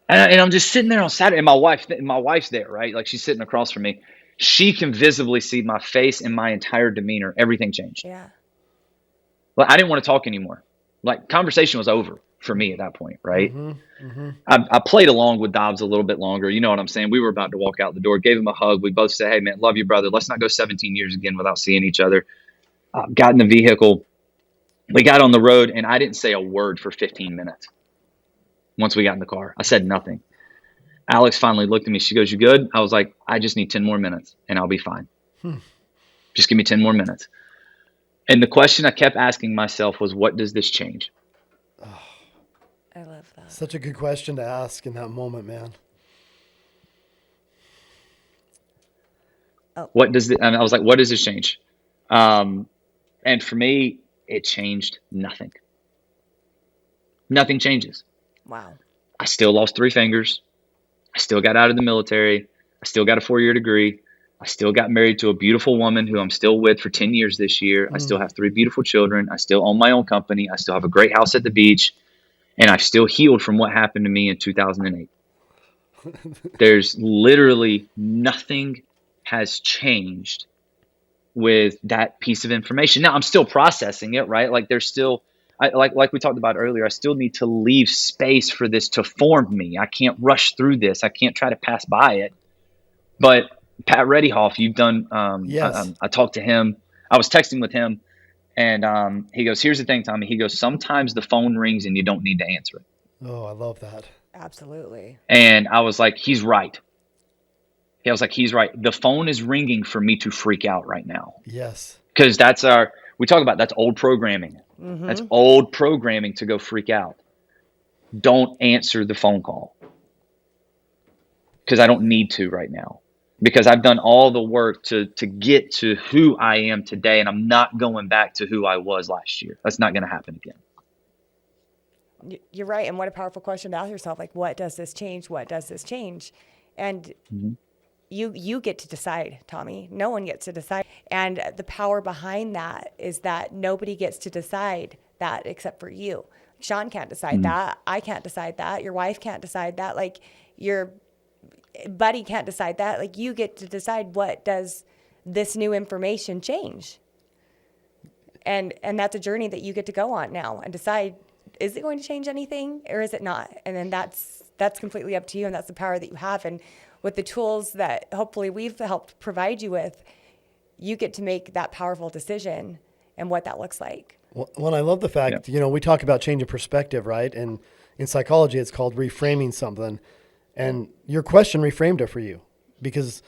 And I'm just sitting there on Saturday, and my wife's there, right? Like, she's sitting across from me. She can visibly see my face and my entire demeanor. Everything changed. Yeah. Like, I didn't want to talk anymore. Like, conversation was over for me at that point, right? Mm-hmm. Mm-hmm. I played along with Dobbs a little bit longer. You know what I'm saying? We were about to walk out the door, gave him a hug. We both said, hey, man, love you, brother. Let's not go 17 years again without seeing each other. Got in the vehicle. We got on the road, and I didn't say a word for 15 minutes. Once we got in the car, I said nothing. Alex finally looked at me. She goes, you good? I was like, I just need 10 more minutes and I'll be fine. Just give me 10 more minutes. And the question I kept asking myself was, what does this change? Oh, I love that. Such a good question to ask in that moment, man. Oh. And I was like, what does this change? And for me, it changed nothing. Nothing changes. Wow. I still lost 3 fingers. I still got out of the military. I still got a 4-year degree. I still got married to a beautiful woman who I'm still with for 10 years this year. I still have 3 beautiful children. I still own my own company. I still have a great house at the beach. And I've still healed from what happened to me in 2008. There's literally nothing has changed with that piece of information. Now I'm still processing it, right? Like there's still, like we talked about earlier, I still need to leave space for this to form me. I can't rush through this. I can't try to pass by it. But Pat Reddyhoff, you've done, Yes. I talked to him. I was texting with him and he goes, here's the thing, Tommy. He goes, sometimes the phone rings and you don't need to answer it. Oh, I love that. Absolutely. And I was like, he's right. I was like, he's right. The phone is ringing for me to freak out right now. Yes. Because we talk about that's old programming. That's old programming to go freak out. Don't answer the phone call. Because I don't need to right now. Because I've done all the work to get to who I am today. And I'm not going back to who I was last year. That's not going to happen again. You're right. And what a powerful question to ask yourself. Like, what does this change? What does this change? And you get to decide, Tommy. No one gets to decide. And the power behind that is that nobody gets to decide that except for you. Sean can't decide that. I can't decide that. Your wife can't decide that. Like, your buddy can't decide that. Like, you get to decide, what does this new information change? And that's a journey that you get to go on now and decide, is it going to change anything or is it not? And then that's completely up to you, and that's the power that you have. And with the tools that hopefully we've helped provide you with, you get to make that powerful decision and what that looks like. Well, I love the fact, we talk about changing perspective, right? And in psychology, it's called reframing something. And your question reframed it for you, because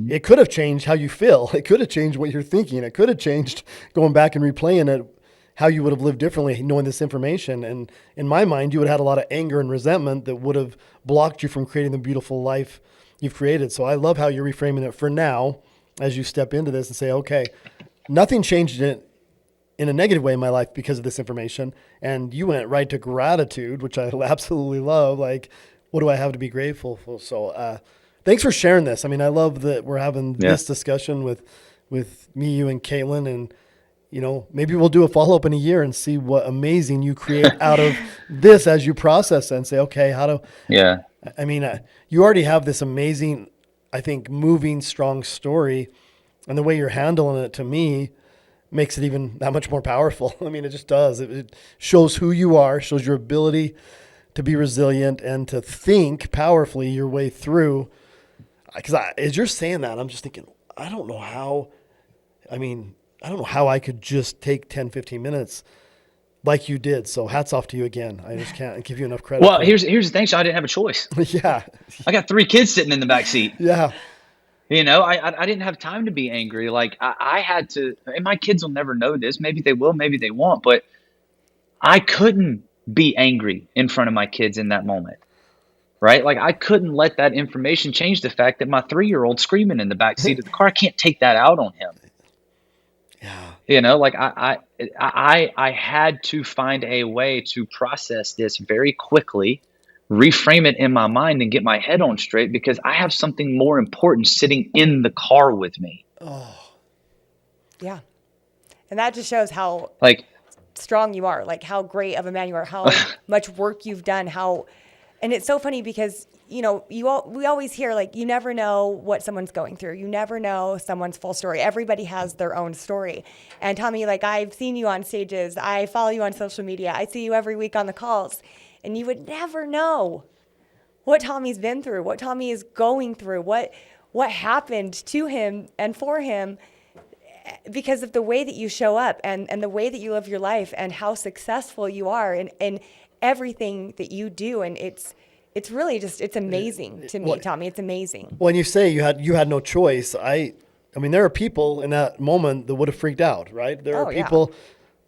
it could have changed how you feel. It could have changed what you're thinking. It could have changed going back and replaying it, how you would have lived differently knowing this information. And in my mind, you would have had a lot of anger and resentment that would have blocked you from creating the beautiful life you've created. So I love how you're reframing it for now as you step into this and say, okay, nothing changed it in a negative way in my life because of this information. And you went right to gratitude, which I absolutely love. Like, what do I have to be grateful for? So thanks for sharing this. I mean, I love that we're having this discussion with me, you, and Caitlin. And, maybe we'll do a follow-up in a year and see what amazing you create out of this as you process it and say, okay, I mean, you already have this amazing, I think, moving, strong story. And the way you're handling it, to me, makes it even that much more powerful. I mean, it just does. It shows who you are, shows your ability to be resilient and to think powerfully your way through. Because as you're saying that, I'm just thinking, I don't know how I could just take 10, 15 minutes like you did. So hats off to you again. I just can't give you enough credit. Well, here's the thing, Sean. I didn't have a choice. Yeah. I got 3 kids sitting in the back seat. Yeah. I didn't have time to be angry. Like I had to, and my kids will never know this. Maybe they will, maybe they won't, but I couldn't be angry in front of my kids in that moment. Right? Like I couldn't let that information change the fact that my 3-year-old screaming in the back seat of the car. I can't take that out on him. Yeah. I had to find a way to process this very quickly, reframe it in my mind, and get my head on straight, because I have something more important sitting in the car with me. Oh. Yeah. And that just shows how strong you are, like how great of a man you are, how much work you've done, and it's so funny because, we always hear, like, you never know what someone's going through. You never know someone's full story. Everybody has their own story. And Tommy, like, I've seen you on stages. I follow you on social media. I see you every week on the calls. And you would never know what Tommy's been through, what Tommy is going through, what happened to him and for him, because of the way that you show up and the way that you live your life and how successful you are in everything that you do. And it's really just, it's amazing to me, Tommy. It's amazing. When you say you had no choice, I mean, there are people in that moment that would have freaked out, right? There are people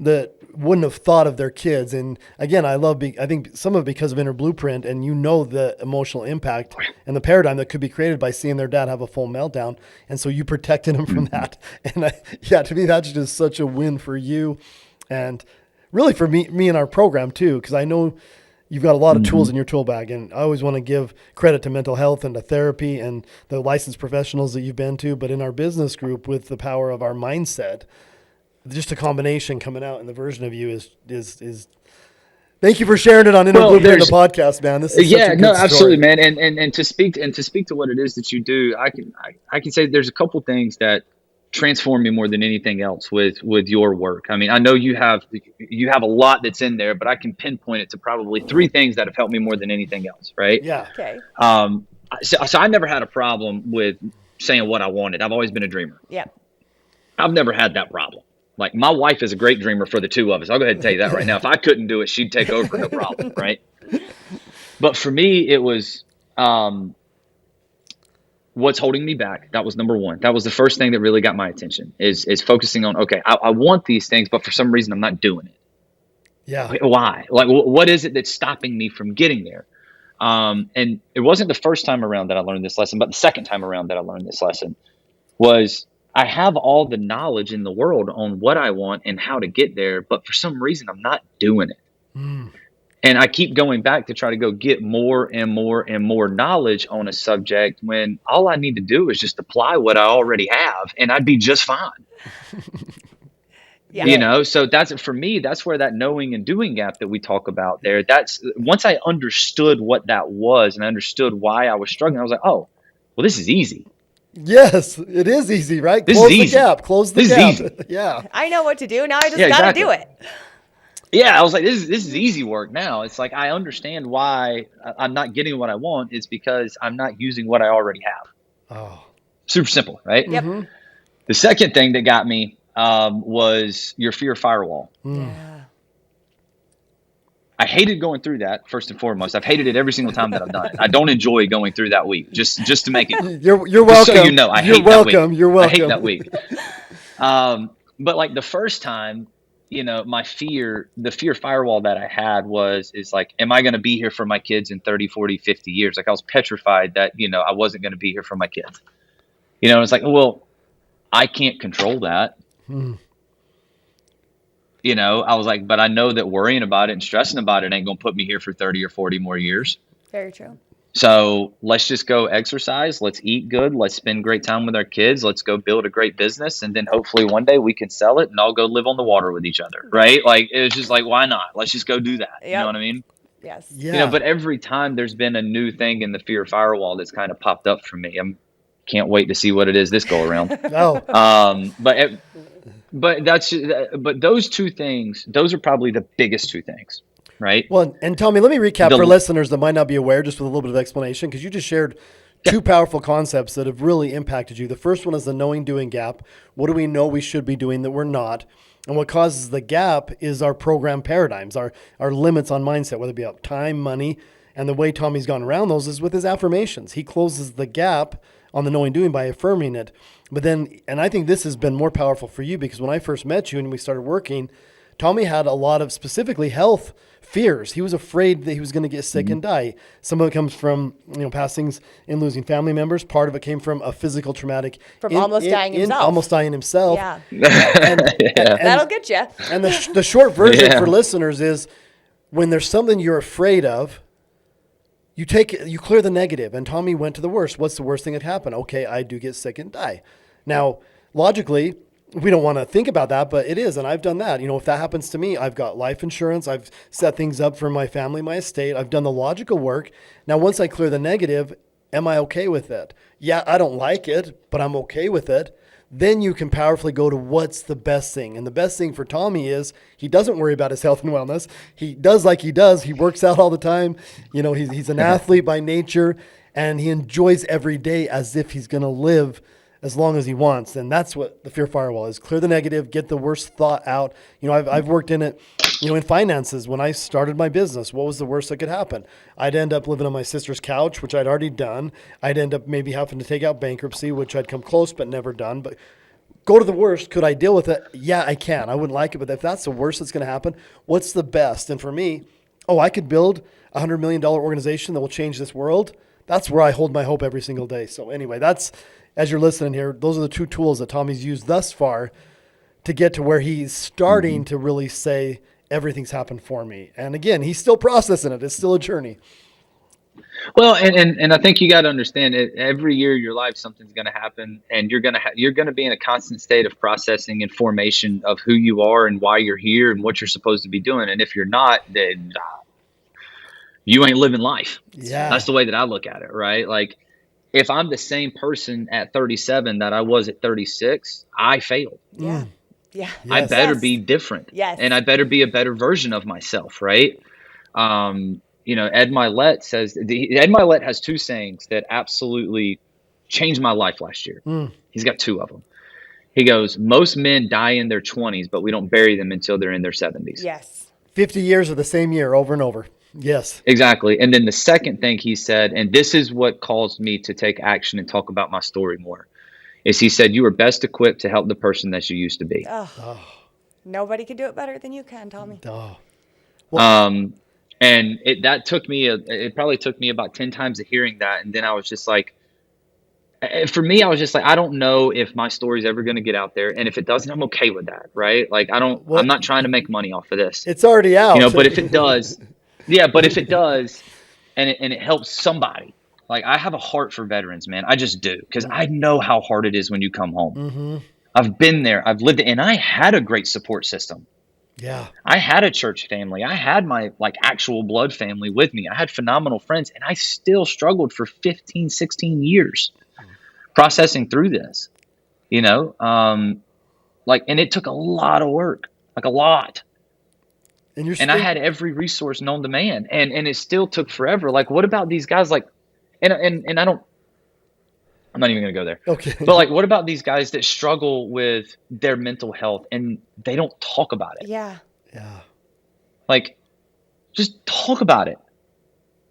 that wouldn't have thought of their kids. And again, I think some of it because of Inner Blueprint, and the emotional impact and the paradigm that could be created by seeing their dad have a full meltdown. And so you protected him from that. And to me, that's just such a win for you. And really for me and our program too, because I know you've got a lot of tools in your tool bag. And I always want to give credit to mental health and to therapy and the licensed professionals that you've been to. But in our business group, with the power of our mindset, just a combination coming out in the version of you is thank you for sharing it on Inner Blueprint, the podcast, man. This is such a good story. Absolutely, man. And to speak to what it is that you do, I can say there's a couple things that transform me more than anything else with your work. I mean, I know you have a lot that's in there, but I can pinpoint it to probably 3 things that have helped me more than anything else. Right? Yeah. Okay. So I never had a problem with saying what I wanted. I've always been a dreamer. Yeah. I've never had that problem. Like, my wife is a great dreamer for the 2 of us. I'll go ahead and tell you that right now. If I couldn't do it, she'd take over, no problem, right? But for me, it was what's holding me back. That was number 1. That was the first thing that really got my attention, is focusing on, okay, I want these things, but for some reason I'm not doing it. Yeah. Why? Like, what is it that's stopping me from getting there? And it wasn't the first time around that I learned this lesson, but the second time around that I learned this lesson was, I have all the knowledge in the world on what I want and how to get there, but for some reason I'm not doing it. And I keep going back to try to go get more and more and more knowledge on a subject, when all I need to do is just apply what I already have and I'd be just fine. Yeah. You know, so that's, for me, that's where that knowing and doing gap that we talk about there, that's, once I understood what that was and I understood why I was struggling, I was like, oh, well, this is easy. Yes, it is easy, right? This Close is the easy. gap. Close the This is gap. easy. Yeah. I know what to do. Now I just Yeah, got to exactly. do it. Yeah, I was like, this is easy work now. It's like, I understand why I'm not getting what I want. It's because I'm not using what I already have. Oh. Super simple, right? Yep. The second thing that got me was your fear firewall. Yeah. I hated going through that, first and foremost. I've hated it every single time that I've done it. I don't enjoy going through that week, just to make it. You're Just welcome. so you know, I You're hate welcome. that week. You're welcome. I hate that week. But like the first time, you know, the fear firewall that I had is like, am I going to be here for my kids in 30, 40, 50 years? Like, I was petrified that, you know, I wasn't going to be here for my kids. You know, it's like, well, I can't control that. You know, I was like, but I know that worrying about it and stressing about it ain't going to put me here for 30 or 40 more years. Very true. So let's just go exercise. Let's eat good. Let's spend great time with our kids. Let's go build a great business. And then hopefully one day we can sell it and all go live on the water with each other. Right? Like, it was just like, why not? Let's just go do that. You know what I mean? Yes. Yeah. You know, but every time there's been a new thing in the fear firewall that's kind of popped up for me. Can't wait to see what it is this go around. Oh. But those 2 things, those are probably the biggest 2 things, right? Well, and Tommy, let me recap for listeners that might not be aware, just with a little bit of explanation, because you just shared 2 powerful concepts that have really impacted you. The first one is the knowing doing gap. What do we know we should be doing that we're not? And what causes the gap is our program paradigms, our limits on mindset, whether it be time, money. And the way Tommy's gone around those is with his affirmations. He closes the gap on the knowing doing by affirming it. But then, and I think this has been more powerful for you, because when I first met you and we started working, Tommy had a lot of specifically health fears. He was afraid that he was going to get sick and die. Some of it comes from, past things in losing family members. Part of it came from a physical traumatic. Almost dying himself. Yeah. And that'll get you. And the short version for listeners is, when there's something you're afraid of, you clear the negative. And Tommy went to the worst. What's the worst thing that happened? Okay, I do get sick and die. Now, logically, we don't want to think about that, but it is. And I've done that. If that happens to me, I've got life insurance. I've set things up for my family, my estate. I've done the logical work. Now, once I clear the negative, am I okay with it? Yeah, I don't like it, but I'm okay with it. Then you can powerfully go to what's the best thing. And the best thing for Tommy is he doesn't worry about his health and wellness. He does like he does. He works out all the time. He's an athlete by nature, and he enjoys every day as if he's going to live as long as he wants. And that's what the fear firewall is. Clear the negative, get the worst thought out. I've worked in it, in finances. When I started my business, what was the worst that could happen? I'd end up living on my sister's couch, which I'd already done. I'd end up maybe having to take out bankruptcy, which I'd come close but never done. But go to the worst. Could I deal with it? Yeah, I can. I wouldn't like it, but if that's the worst that's going to happen, what's the best? And for me, I could build a $100 million organization that will change this world. That's where I hold my hope every single day. So anyway, as you're listening here, those are the 2 tools that Tommy's used thus far to get to where he's starting to really say everything's happened for me. And again, he's still processing it. It's still a journey. Well, and I think you got to understand it. Every year of your life, something's going to happen, and you're going to be in a constant state of processing and formation of who you are and why you're here and what you're supposed to be doing. And if you're not, then you ain't living life. Yeah. That's the way that I look at it, right? Like, if I'm the same person at 37 that I was at 36, I failed. Yeah. Yeah. I Yes. better be different. Yes. And I better be a better version of myself, right? Ed Milet has two sayings that absolutely changed my life last year. He's got two of them. He goes, most men die in their 20s, but we don't bury them until they're in their 70s. Yes. 50 years of the same year over and over. Yes. Exactly. And then the second thing he said, and this is what caused me to take action and talk about my story more, is he said, you are best equipped to help the person that you used to be. Nobody can do it better than you can, Tommy. And it probably took me about 10 times of hearing that. And then I was just like, for me, I was just like, I don't know if my story's ever going to get out there. And if it doesn't, I'm okay with that. Right. Like, I'm not trying to make money off of this. It's already out. But if it does, and it helps somebody, like, I have a heart for veterans, man. I just do. Cause I know how hard it is when you come home. Mm-hmm. I've been there. I've lived it. And I had a great support system. Yeah. I had a church family. I had my actual blood family with me. I had phenomenal friends, and I still struggled for 15, 16 years processing through this, and it took a lot of work, like a lot. And I had every resource known to man, and it still took forever. Like, what about these guys? Like, and I'm not even going to go there. Okay. But what about these guys that struggle with their mental health and they don't talk about it? Yeah. Yeah. Just talk about it.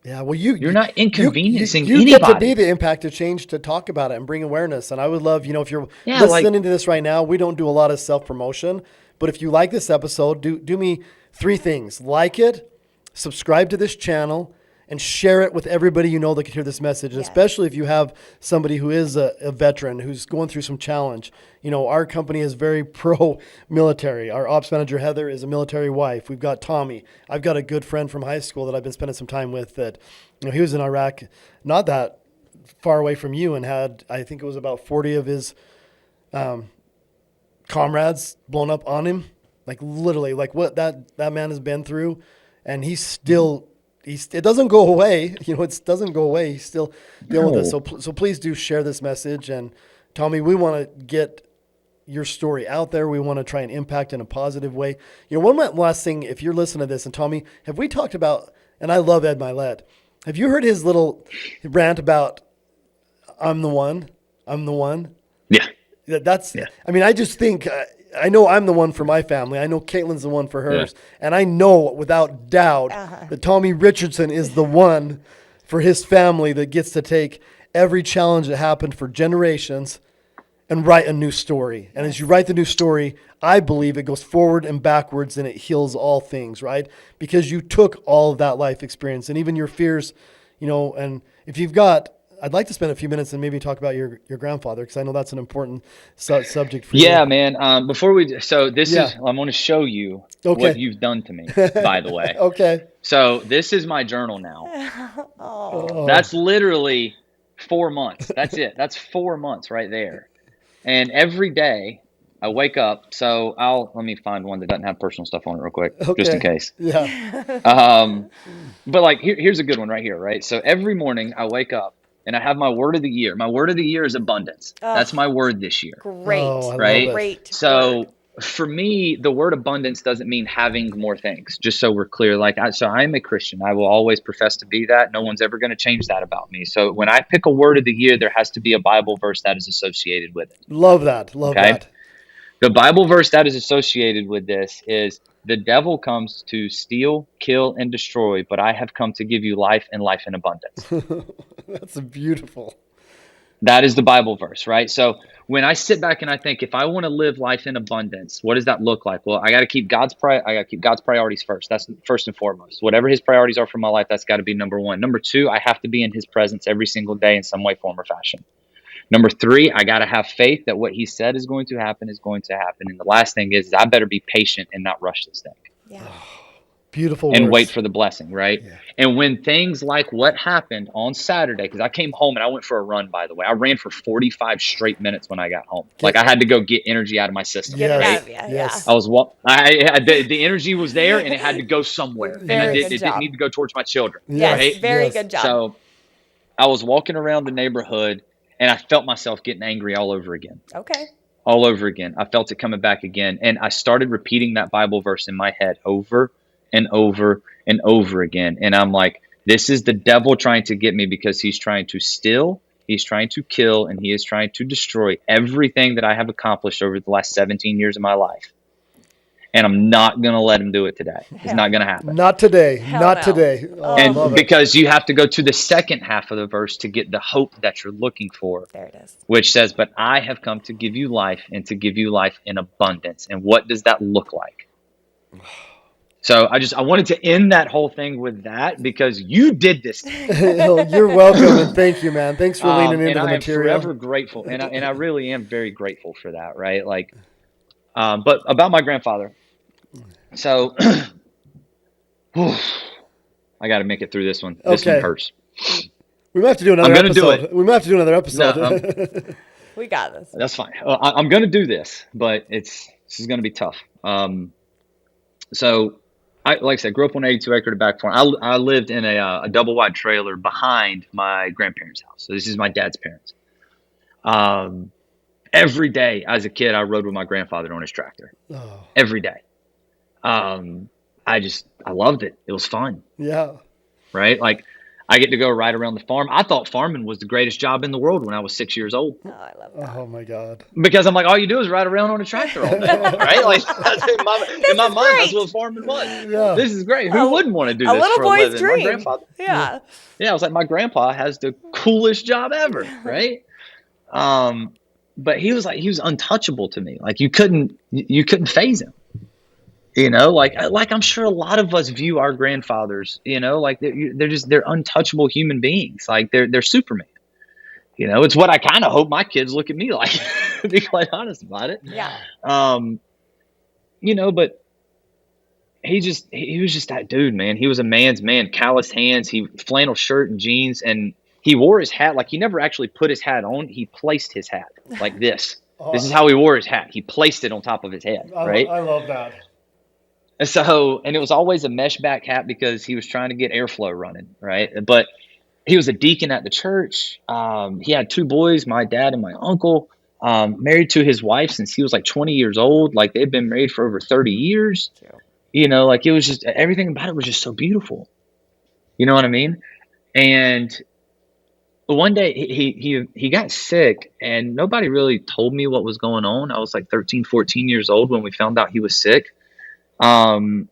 Yeah. Well, you're not inconveniencing you anybody. get to be the impact of change to talk about it and bring awareness. And I would love, if you're listening to this right now, we don't do a lot of self-promotion, but if you like this episode, do me 3 things: like it, subscribe to this channel, and share it with everybody you know that can hear this message, especially if you have somebody who is a veteran who's going through some challenge. Our company is very pro-military. Our ops manager, Heather, is a military wife. We've got Tommy. I've got a good friend from high school that I've been spending some time with that, he was in Iraq, not that far away from you, and had, I think it was about 40 of his comrades blown up on him. Like, literally, like what that man has been through, and he's still... it doesn't go away. It doesn't go away. He's still dealing with it. So please do share this message. And Tommy, we want to get your story out there. We want to try and impact in a positive way. One last thing, if you're listening to this, and Tommy, have we talked about, and I love Ed Milet, have you heard his little rant about, I'm the one? Yeah. I mean, I just think, I know I'm the one for my family. I know Caitlin's the one for hers. Yeah. And I know without doubt that Tommy Richardson is the one for his family that gets to take every challenge that happened for generations and write a new story. And as you write the new story, I believe it goes forward and backwards and it heals all things, right? Because you took all of that life experience and even your fears, and if you've got, I'd like to spend a few minutes and maybe talk about your grandfather, because I know that's an important subject for you. Yeah, man. I'm going to show you what you've done to me, by the way. Okay. So this is my journal now. That's literally 4 months. That's it. That's 4 months right there. And every day I wake up. So let me find one that doesn't have personal stuff on it real quick, just in case. Yeah. But here's a good one right here, right? So every morning I wake up and I have my word of the year. My word of the year is abundance. That's my word this year. Great. Right? Great. So for me, the word abundance doesn't mean having more things, just so we're clear. So I'm a Christian. I will always profess to be that. No one's ever going to change that about me. So when I pick a word of the year, there has to be a Bible verse that is associated with it. Love that. Love that. The Bible verse that is associated with this is, the devil comes to steal, kill, and destroy, but I have come to give you life and life in abundance. That's beautiful. That is the Bible verse, right? So when I sit back and I think, if I want to live life in abundance, what does that look like? Well, I got to keep God's priorities first. That's first and foremost. Whatever his priorities are for my life, that's got to be number one. Number two, I have to be in his presence every single day in some way, form, or fashion. Number three, I got to have faith that what he said is going to happen is going to happen. And the last thing is I better be patient and not rush this thing. Yeah. Beautiful and words. wait for the blessing, right? Yeah. And when things like what happened on Saturday, because I came home and I went for a run, by the way. I ran for 45 straight minutes when I got home. Like I had to go get energy out of my system. Get it right? out of you. Yes. I was the energy was there and it had to go somewhere. And Very it good didn't job. need to go towards my children. Yes. Right? Very Yes. good job. So I was walking around the neighborhood and I felt myself getting angry all over again. Okay. All over again. I felt it coming back again. And I started repeating that Bible verse in my head over and over and over again. And I'm like, this is the devil trying to get me because he's trying to steal, he's trying to kill, and he is trying to destroy everything that I have accomplished over the last 17 years of my life. And I'm not going to let him do it today. It's not going to happen. Not today. Hell Not no. today. Oh, I love And it. because you have to go to the second half of the verse to get the hope that you're looking for, There it is. which says, but I have come to give you life and to give you life in abundance. And what does that look like? So I wanted to end that whole thing with that because you did this. You're welcome, and thank you, man. Thanks for leaning into And the I am material. forever grateful. And I really am very grateful for that. Right. Like, but about my grandfather. So I got to make it through this one. This Okay. one hurts. We might have to do another I'm gonna do episode. it. We might have to do another episode. We got this. That's fine. I'm going to do this, but this is going to be tough. So like I said, grew up on 82 acre tobacco farm. I lived in a double wide trailer behind my grandparents' house. So this is my dad's parents. Every day as a kid, I rode with my grandfather on his tractor. Oh, Every day. I loved it. It was fun, yeah. right? Like I get to go ride around the farm. I thought farming was the greatest job in the world when I was 6 years old. Oh, I love that. Oh my God. Because I'm like, all you do is ride around on a tractor all day, right? Like in my mind, that's what farming was. Yeah. This is great. Who wouldn't want to do A this little for a boy's living? My dream. grandfather. Yeah. Yeah, I was like, my grandpa has the coolest job ever, right? But he was untouchable to me. Like you couldn't phase him. You know, like I'm sure a lot of us view our grandfathers, you know, like they're untouchable human beings. Like they're Superman. You know, it's what I kind of hope my kids look at me like, to be quite honest about it. Yeah. You know, but he was just that dude, man. He was a man's man, calloused hands, flannel shirt and jeans, and he wore his hat like he never actually put his hat on. He placed his hat like this. This is how he wore his hat. He placed it on top of his head, right? I love that. So, and it was always a mesh back hat because he was trying to get airflow running, right? But he was a deacon at the church. He had 2 boys, my dad and my uncle, married to his wife since he was like 20 years old. Like they've been married for over 30 years. You know, like it was just, everything about it was just so beautiful. You know what I mean? And one day he got sick and nobody really told me what was going on. I was like 13, 14 years old when we found out he was sick. And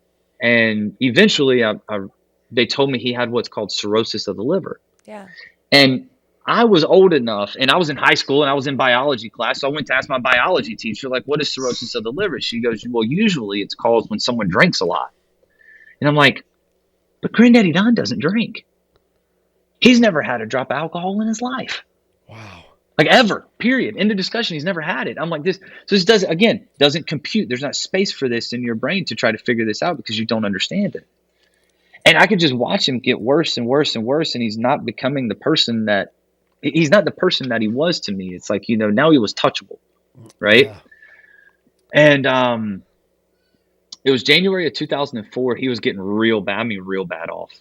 eventually they told me he had what's called cirrhosis of the liver. Yeah. And I was old enough and I was in high school and I was in biology class. So I went to ask my biology teacher, like, what is cirrhosis of the liver? She goes, well, usually it's caused when someone drinks a lot. And I'm like, but Granddaddy Don doesn't drink. He's never had a drop of alcohol in his life. Wow. Like ever, period. End of discussion. He's never had it. I'm like, this doesn't compute. There's not space for this in your brain to try to figure this out because you don't understand it. And I could just watch him get worse and worse and worse. And he's not becoming he's not the person that he was to me. It's like, you know, now he was touchable. Right. Yeah. And, it was January of 2004. He was getting real bad off.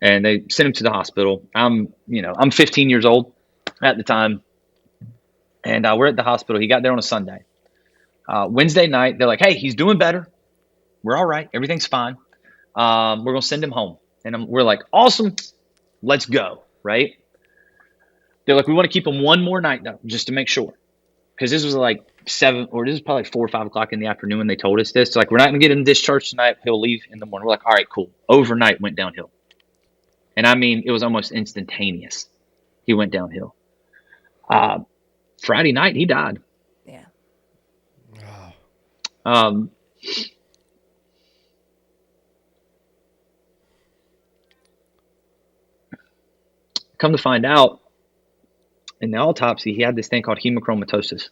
And they sent him to the hospital. I'm 15 years old at the time. And we're at the hospital. He got there on a Sunday. Wednesday night, they're like, hey, he's doing better. We're all right. Everything's fine. We're going to send him home. And we're like, awesome. Let's go. Right? They're like, we want to keep him one more night, though, just to make sure. Because this was like 7 or this is probably 4 or 5 o'clock in the afternoon when they told us this. So like, we're not going to get him discharged tonight. He'll leave in the morning. We're like, all right, cool. Overnight went downhill. And I mean, it was almost instantaneous. He went downhill. Friday night, he died. Yeah. Wow. Come to find out, in the autopsy, he had this thing called hemochromatosis.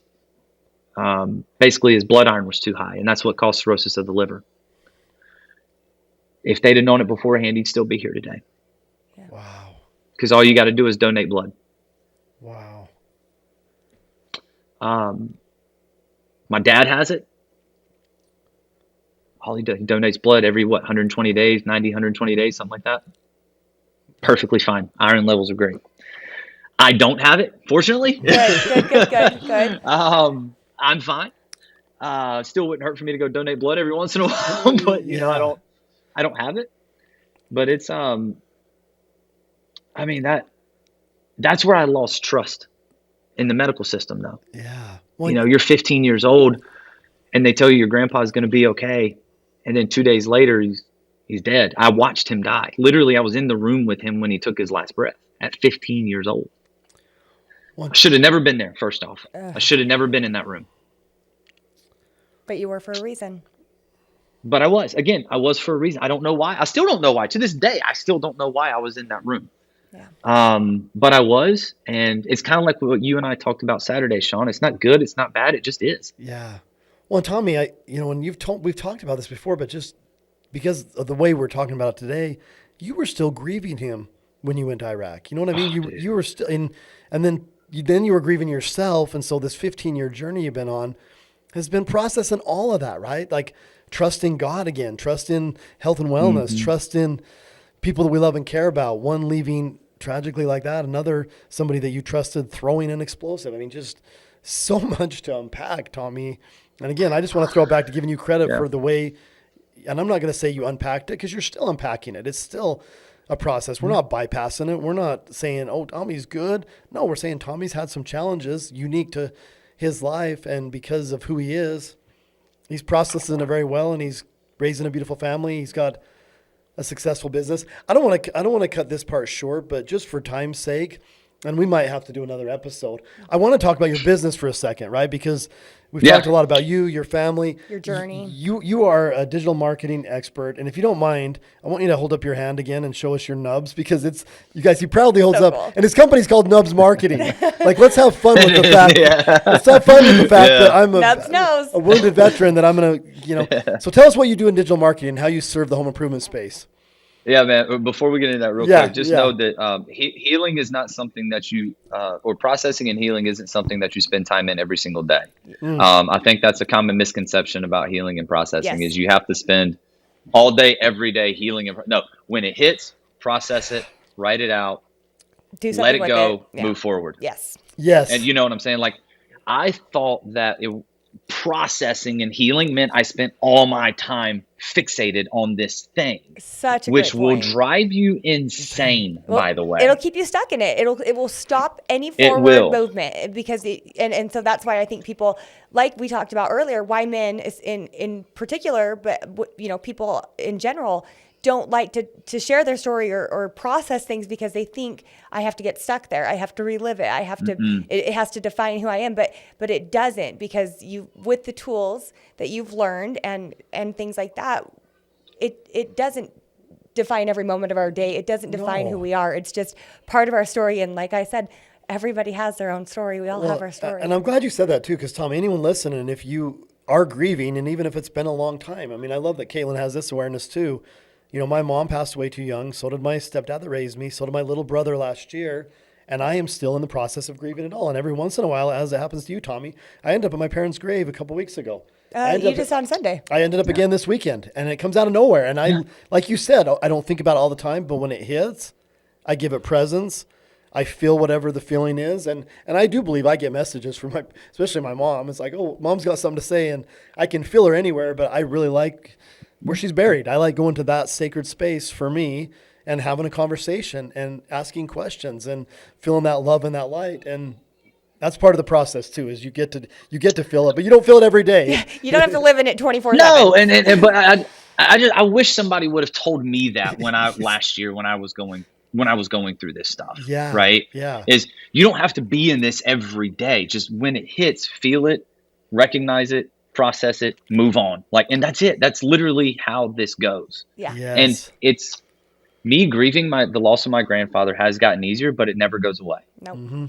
Basically, his blood iron was too high, and that's what caused cirrhosis of the liver. If they'd have known it beforehand, he'd still be here today. Wow. Because all you got to do is donate blood. Wow. My dad has it. All he does, he donates blood every 120 days, 90, 120 days, something like that. Perfectly fine. Iron levels are great. I don't have it, fortunately. Good. I'm fine. Still wouldn't hurt for me to go donate blood every once in a while, but I don't have it. But it's that's where I lost trust in the medical system, though. Yeah. Well, You're 15 years old, and they tell you your grandpa's going to be okay, and then 2 days later he's dead. I watched him die. Literally, I was in the room with him when he took his last breath at 15 years old. I should have never been there. First off, I should have never been in that room. But you were for a reason. But I was for a reason. I don't know why. I still don't know why. To this day, I still don't know why I was in that room. Yeah. But I was, and it's kind of like what you and I talked about Saturday, Sean. It's not good. It's not bad. It just is. Yeah. Well, Tommy, when we've talked about this before, but just because of the way we're talking about it today, you were still grieving him when you went to Iraq. You know what I mean? You were still in, and then you were grieving yourself. And so this 15-year journey you've been on has been processing all of that, right? Like trust in God again, trust in health and wellness, trust in people that we love and care about, one leaving tragically like that, another somebody that you trusted throwing an explosive. I mean, just so much to unpack, Tommy. And again, I just want to throw it back to giving you credit for the way, and I'm not going to say you unpacked it because you're still unpacking it. It's still a process. We're not bypassing it. We're not saying, oh, Tommy's good. No, we're saying Tommy's had some challenges unique to his life. And because of who he is, he's processing it very well, and he's raising a beautiful family. He's got a successful business. I don't want to cut this part short, but just for time's sake, and we might have to do another episode, I want to talk about your business for a second, right? Because we've talked a lot about you, your family, your journey. You are a digital marketing expert, and if you don't mind, I want you to hold up your hand again and show us your Nubs, because it's he proudly holds up, cool. and his company's called Nubs Marketing. Like, let's have fun with the fact. Let's have fun with the fact that I'm a wounded veteran. That I'm gonna, So tell us what you do in digital marketing, and how you serve the home improvement space. Yeah, man. Before we get into that real quick, just know that healing is not something that you, or processing and healing isn't something that you spend time in every single day. I think that's a common misconception about healing and processing is you have to spend all day, every day healing. No, when it hits, process it, write it out, let it go, move forward. Yes. And you know what I'm saying? Like, I thought that processing and healing meant I spent all my time fixated on this thing, which will drive you insane. By the way, it'll keep you stuck in it. It will stop any forward movement, because and so that's why I think people, like we talked about earlier, why men is in particular, but people in general don't like to share their story or process things, because they think I have to get stuck there. I have to relive it. I have to, it has to define who I am, but it doesn't, because with the tools that you've learned and things like that, it doesn't define every moment of our day. It doesn't define who we are. It's just part of our story. And like I said, everybody has their own story. We all have our story. And I'm glad you said that too, because Tommy, anyone listening, if you are grieving, and even if it's been a long time, I mean, I love that Caitlin has this awareness too. My mom passed away too young. So did my stepdad that raised me. So did my little brother last year. And I am still in the process of grieving it all. And every once in a while, as it happens to you, Tommy, I end up at my parents' grave a couple weeks ago. You just on Sunday. I ended up again this weekend, and it comes out of nowhere. And I, like you said, I don't think about it all the time, but when it hits, I give it presence. I feel whatever the feeling is. And I do believe I get messages from especially my mom. It's like, oh, mom's got something to say, and I can feel her anywhere, but I really like where she's buried. I like going to that sacred space for me and having a conversation and asking questions and feeling that love and that light. And that's part of the process too, is you get to feel it, but you don't feel it every day. Yeah, you don't have to live in it 24/7. No. But I wish somebody would have told me that last year when I was going through this stuff. Yeah. Right. Yeah. Is you don't have to be in this every day. Just when it hits, feel it, recognize it, process it, move on. And that's it. That's literally how this goes. Yeah. Yes. And it's me grieving the loss of my grandfather has gotten easier, but it never goes away. Nope. Mm-hmm.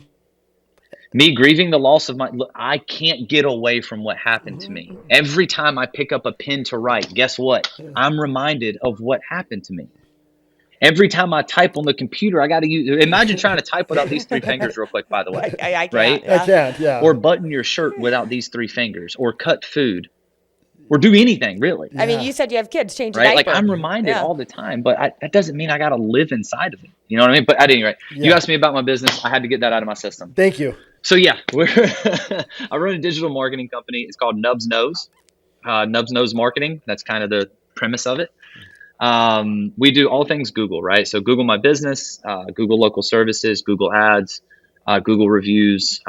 me grieving the loss of look, I can't get away from what happened to me. Every time I pick up a pen to write, guess what? I'm reminded of what happened to me. Every time I type on the computer, I got to imagine trying to type without these 3 fingers real quick, by the way. I can't. Right? Yeah. I can't, yeah. Or button your shirt without these 3 fingers, or cut food, or do anything, really. I mean, you said you have kids, change a Right? diaper. Like, I'm reminded all the time, but that doesn't mean I got to live inside of it. You know what I mean? But at any rate, you asked me about my business. I had to get that out of my system. Thank you. So yeah, I run a digital marketing company. It's called Nubs Knows Marketing. That's kind of the premise of it. We do all things Google, right? So Google My Business, Google Local Services, Google Ads, Google Reviews,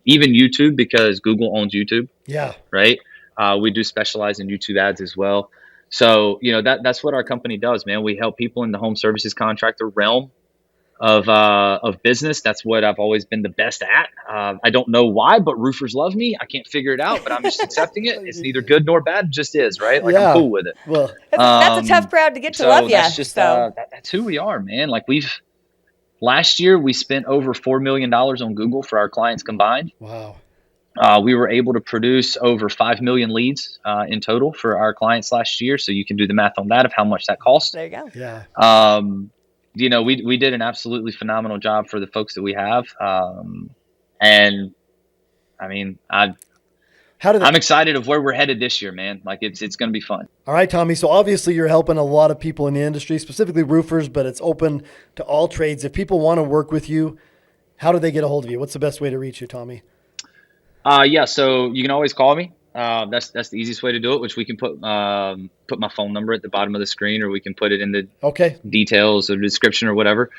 even YouTube, because Google owns YouTube. Yeah. Right. We do specialize in YouTube ads as well. So, that's what our company does, man. We help people in the home services contractor realm of business. That's what I've always been the best at. I don't know why, but roofers love me. I can't figure it out, but I'm just accepting it. It's neither good nor bad. It just is, right? Like, I'm cool with it. Well, that's a tough crowd to get to love you. That's just, that's who we are, man. Like, last year we spent over $4 million on Google for our clients combined. Wow. We were able to produce over 5 million leads in total for our clients last year. So you can do the math on that of how much that costs. There you go. Yeah. We did an absolutely phenomenal job for the folks that we have. And I mean, I'm excited of where we're headed this year, man. Like, it's going to be fun. All right, Tommy. So obviously you're helping a lot of people in the industry, specifically roofers, but it's open to all trades. If people want to work with you, how do they get a hold of you? What's the best way to reach you, Tommy? So you can always call me. That's the easiest way to do it, which we can put my phone number at the bottom of the screen, or we can put it in the details or the description or whatever.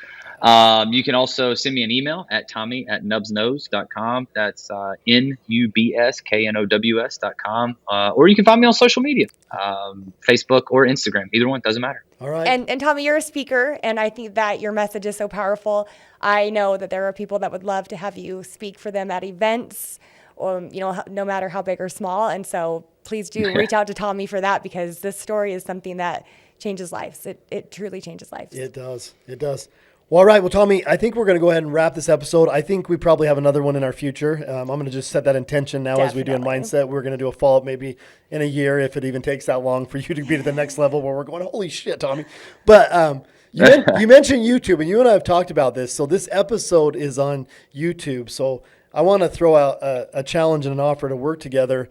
You can also send me an email at tommy@nubsknows.com. That's nubsknows.com. Or you can find me on social media, Facebook or Instagram. Either one, doesn't matter. All right. And Tommy, you're a speaker, and I think that your message is so powerful. I know that there are people that would love to have you speak for them at events, or, no matter how big or small. And so please do reach out to Tommy for that, because this story is something that changes lives. It truly changes lives. It does. It does. Well, all right. Well, Tommy, I think we're going to go ahead and wrap this episode. I think we probably have another one in our future. I'm going to just set that intention now. Definitely. As we do in Mindset. We're going to do a follow-up maybe in a year, if it even takes that long for you to be to the next level where we're going, holy shit, Tommy. But you mentioned YouTube, and you and I have talked about this. So this episode is on YouTube. So I want to throw out a challenge and an offer to work together.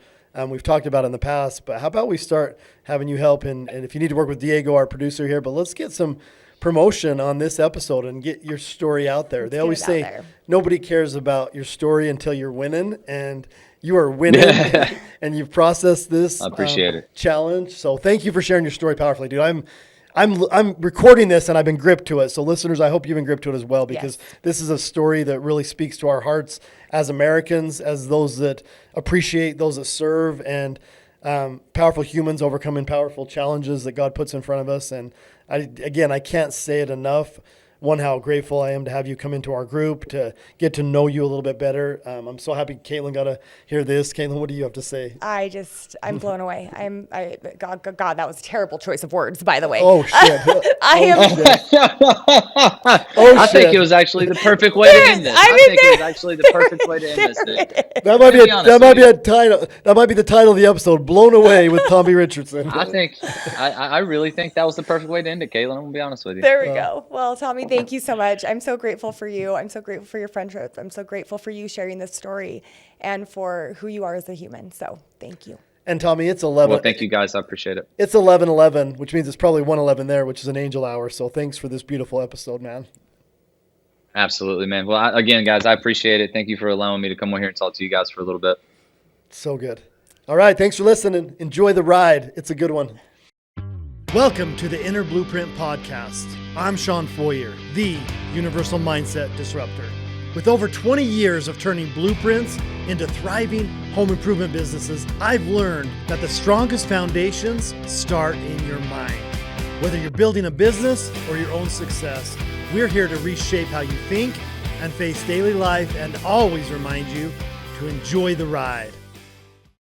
We've talked about it in the past, but how about we start having you help? And if you need to work with Diego, our producer here, but let's get some promotion on this episode and get your story out there. They always say nobody cares about your story until you're winning, and you are winning and you've processed this I appreciate it. challenge. So thank you for sharing your story powerfully, dude. I'm recording this and I've been gripped to it. So listeners, I hope you've been gripped to it as well, because this is a story that really speaks to our hearts as Americans, as those that appreciate those that serve, and powerful humans overcoming powerful challenges that God puts in front of us. And I can't say it enough. One, how grateful I am to have you come into our group, to get to know you a little bit better. I'm so happy Caitlin got to hear this. Caitlin, what do you have to say? I'm blown away. God, that was a terrible choice of words, by the way. Oh, shit. I think it was actually the perfect way to end this. It was actually the perfect way to end this thing. That might be the title of the episode, Blown Away with Tommy Richardson. I really think that was the perfect way to end it, Caitlin. I'm going to be honest with you. There we go. Well, Tommy, thank you so much. I'm so grateful for you. I'm so grateful for your friendship. I'm so grateful for you sharing this story and for who you are as a human. So thank you. And Tommy, it's 11. Well, thank you guys. I appreciate it. It's 11:11, which means it's probably 1:11 there, which is an angel hour. So thanks for this beautiful episode, man. Absolutely, man. Well, again, guys, I appreciate it. Thank you for allowing me to come on here and talk to you guys for a little bit. So good. All right. Thanks for listening. Enjoy the ride. It's a good one. Welcome to the Inner Blueprint Podcast. I'm Sean Foyer, the Universal Mindset Disruptor. With over 20 years of turning blueprints into thriving home improvement businesses, I've learned that the strongest foundations start in your mind. Whether you're building a business or your own success, we're here to reshape how you think and face daily life, and always remind you to enjoy the ride.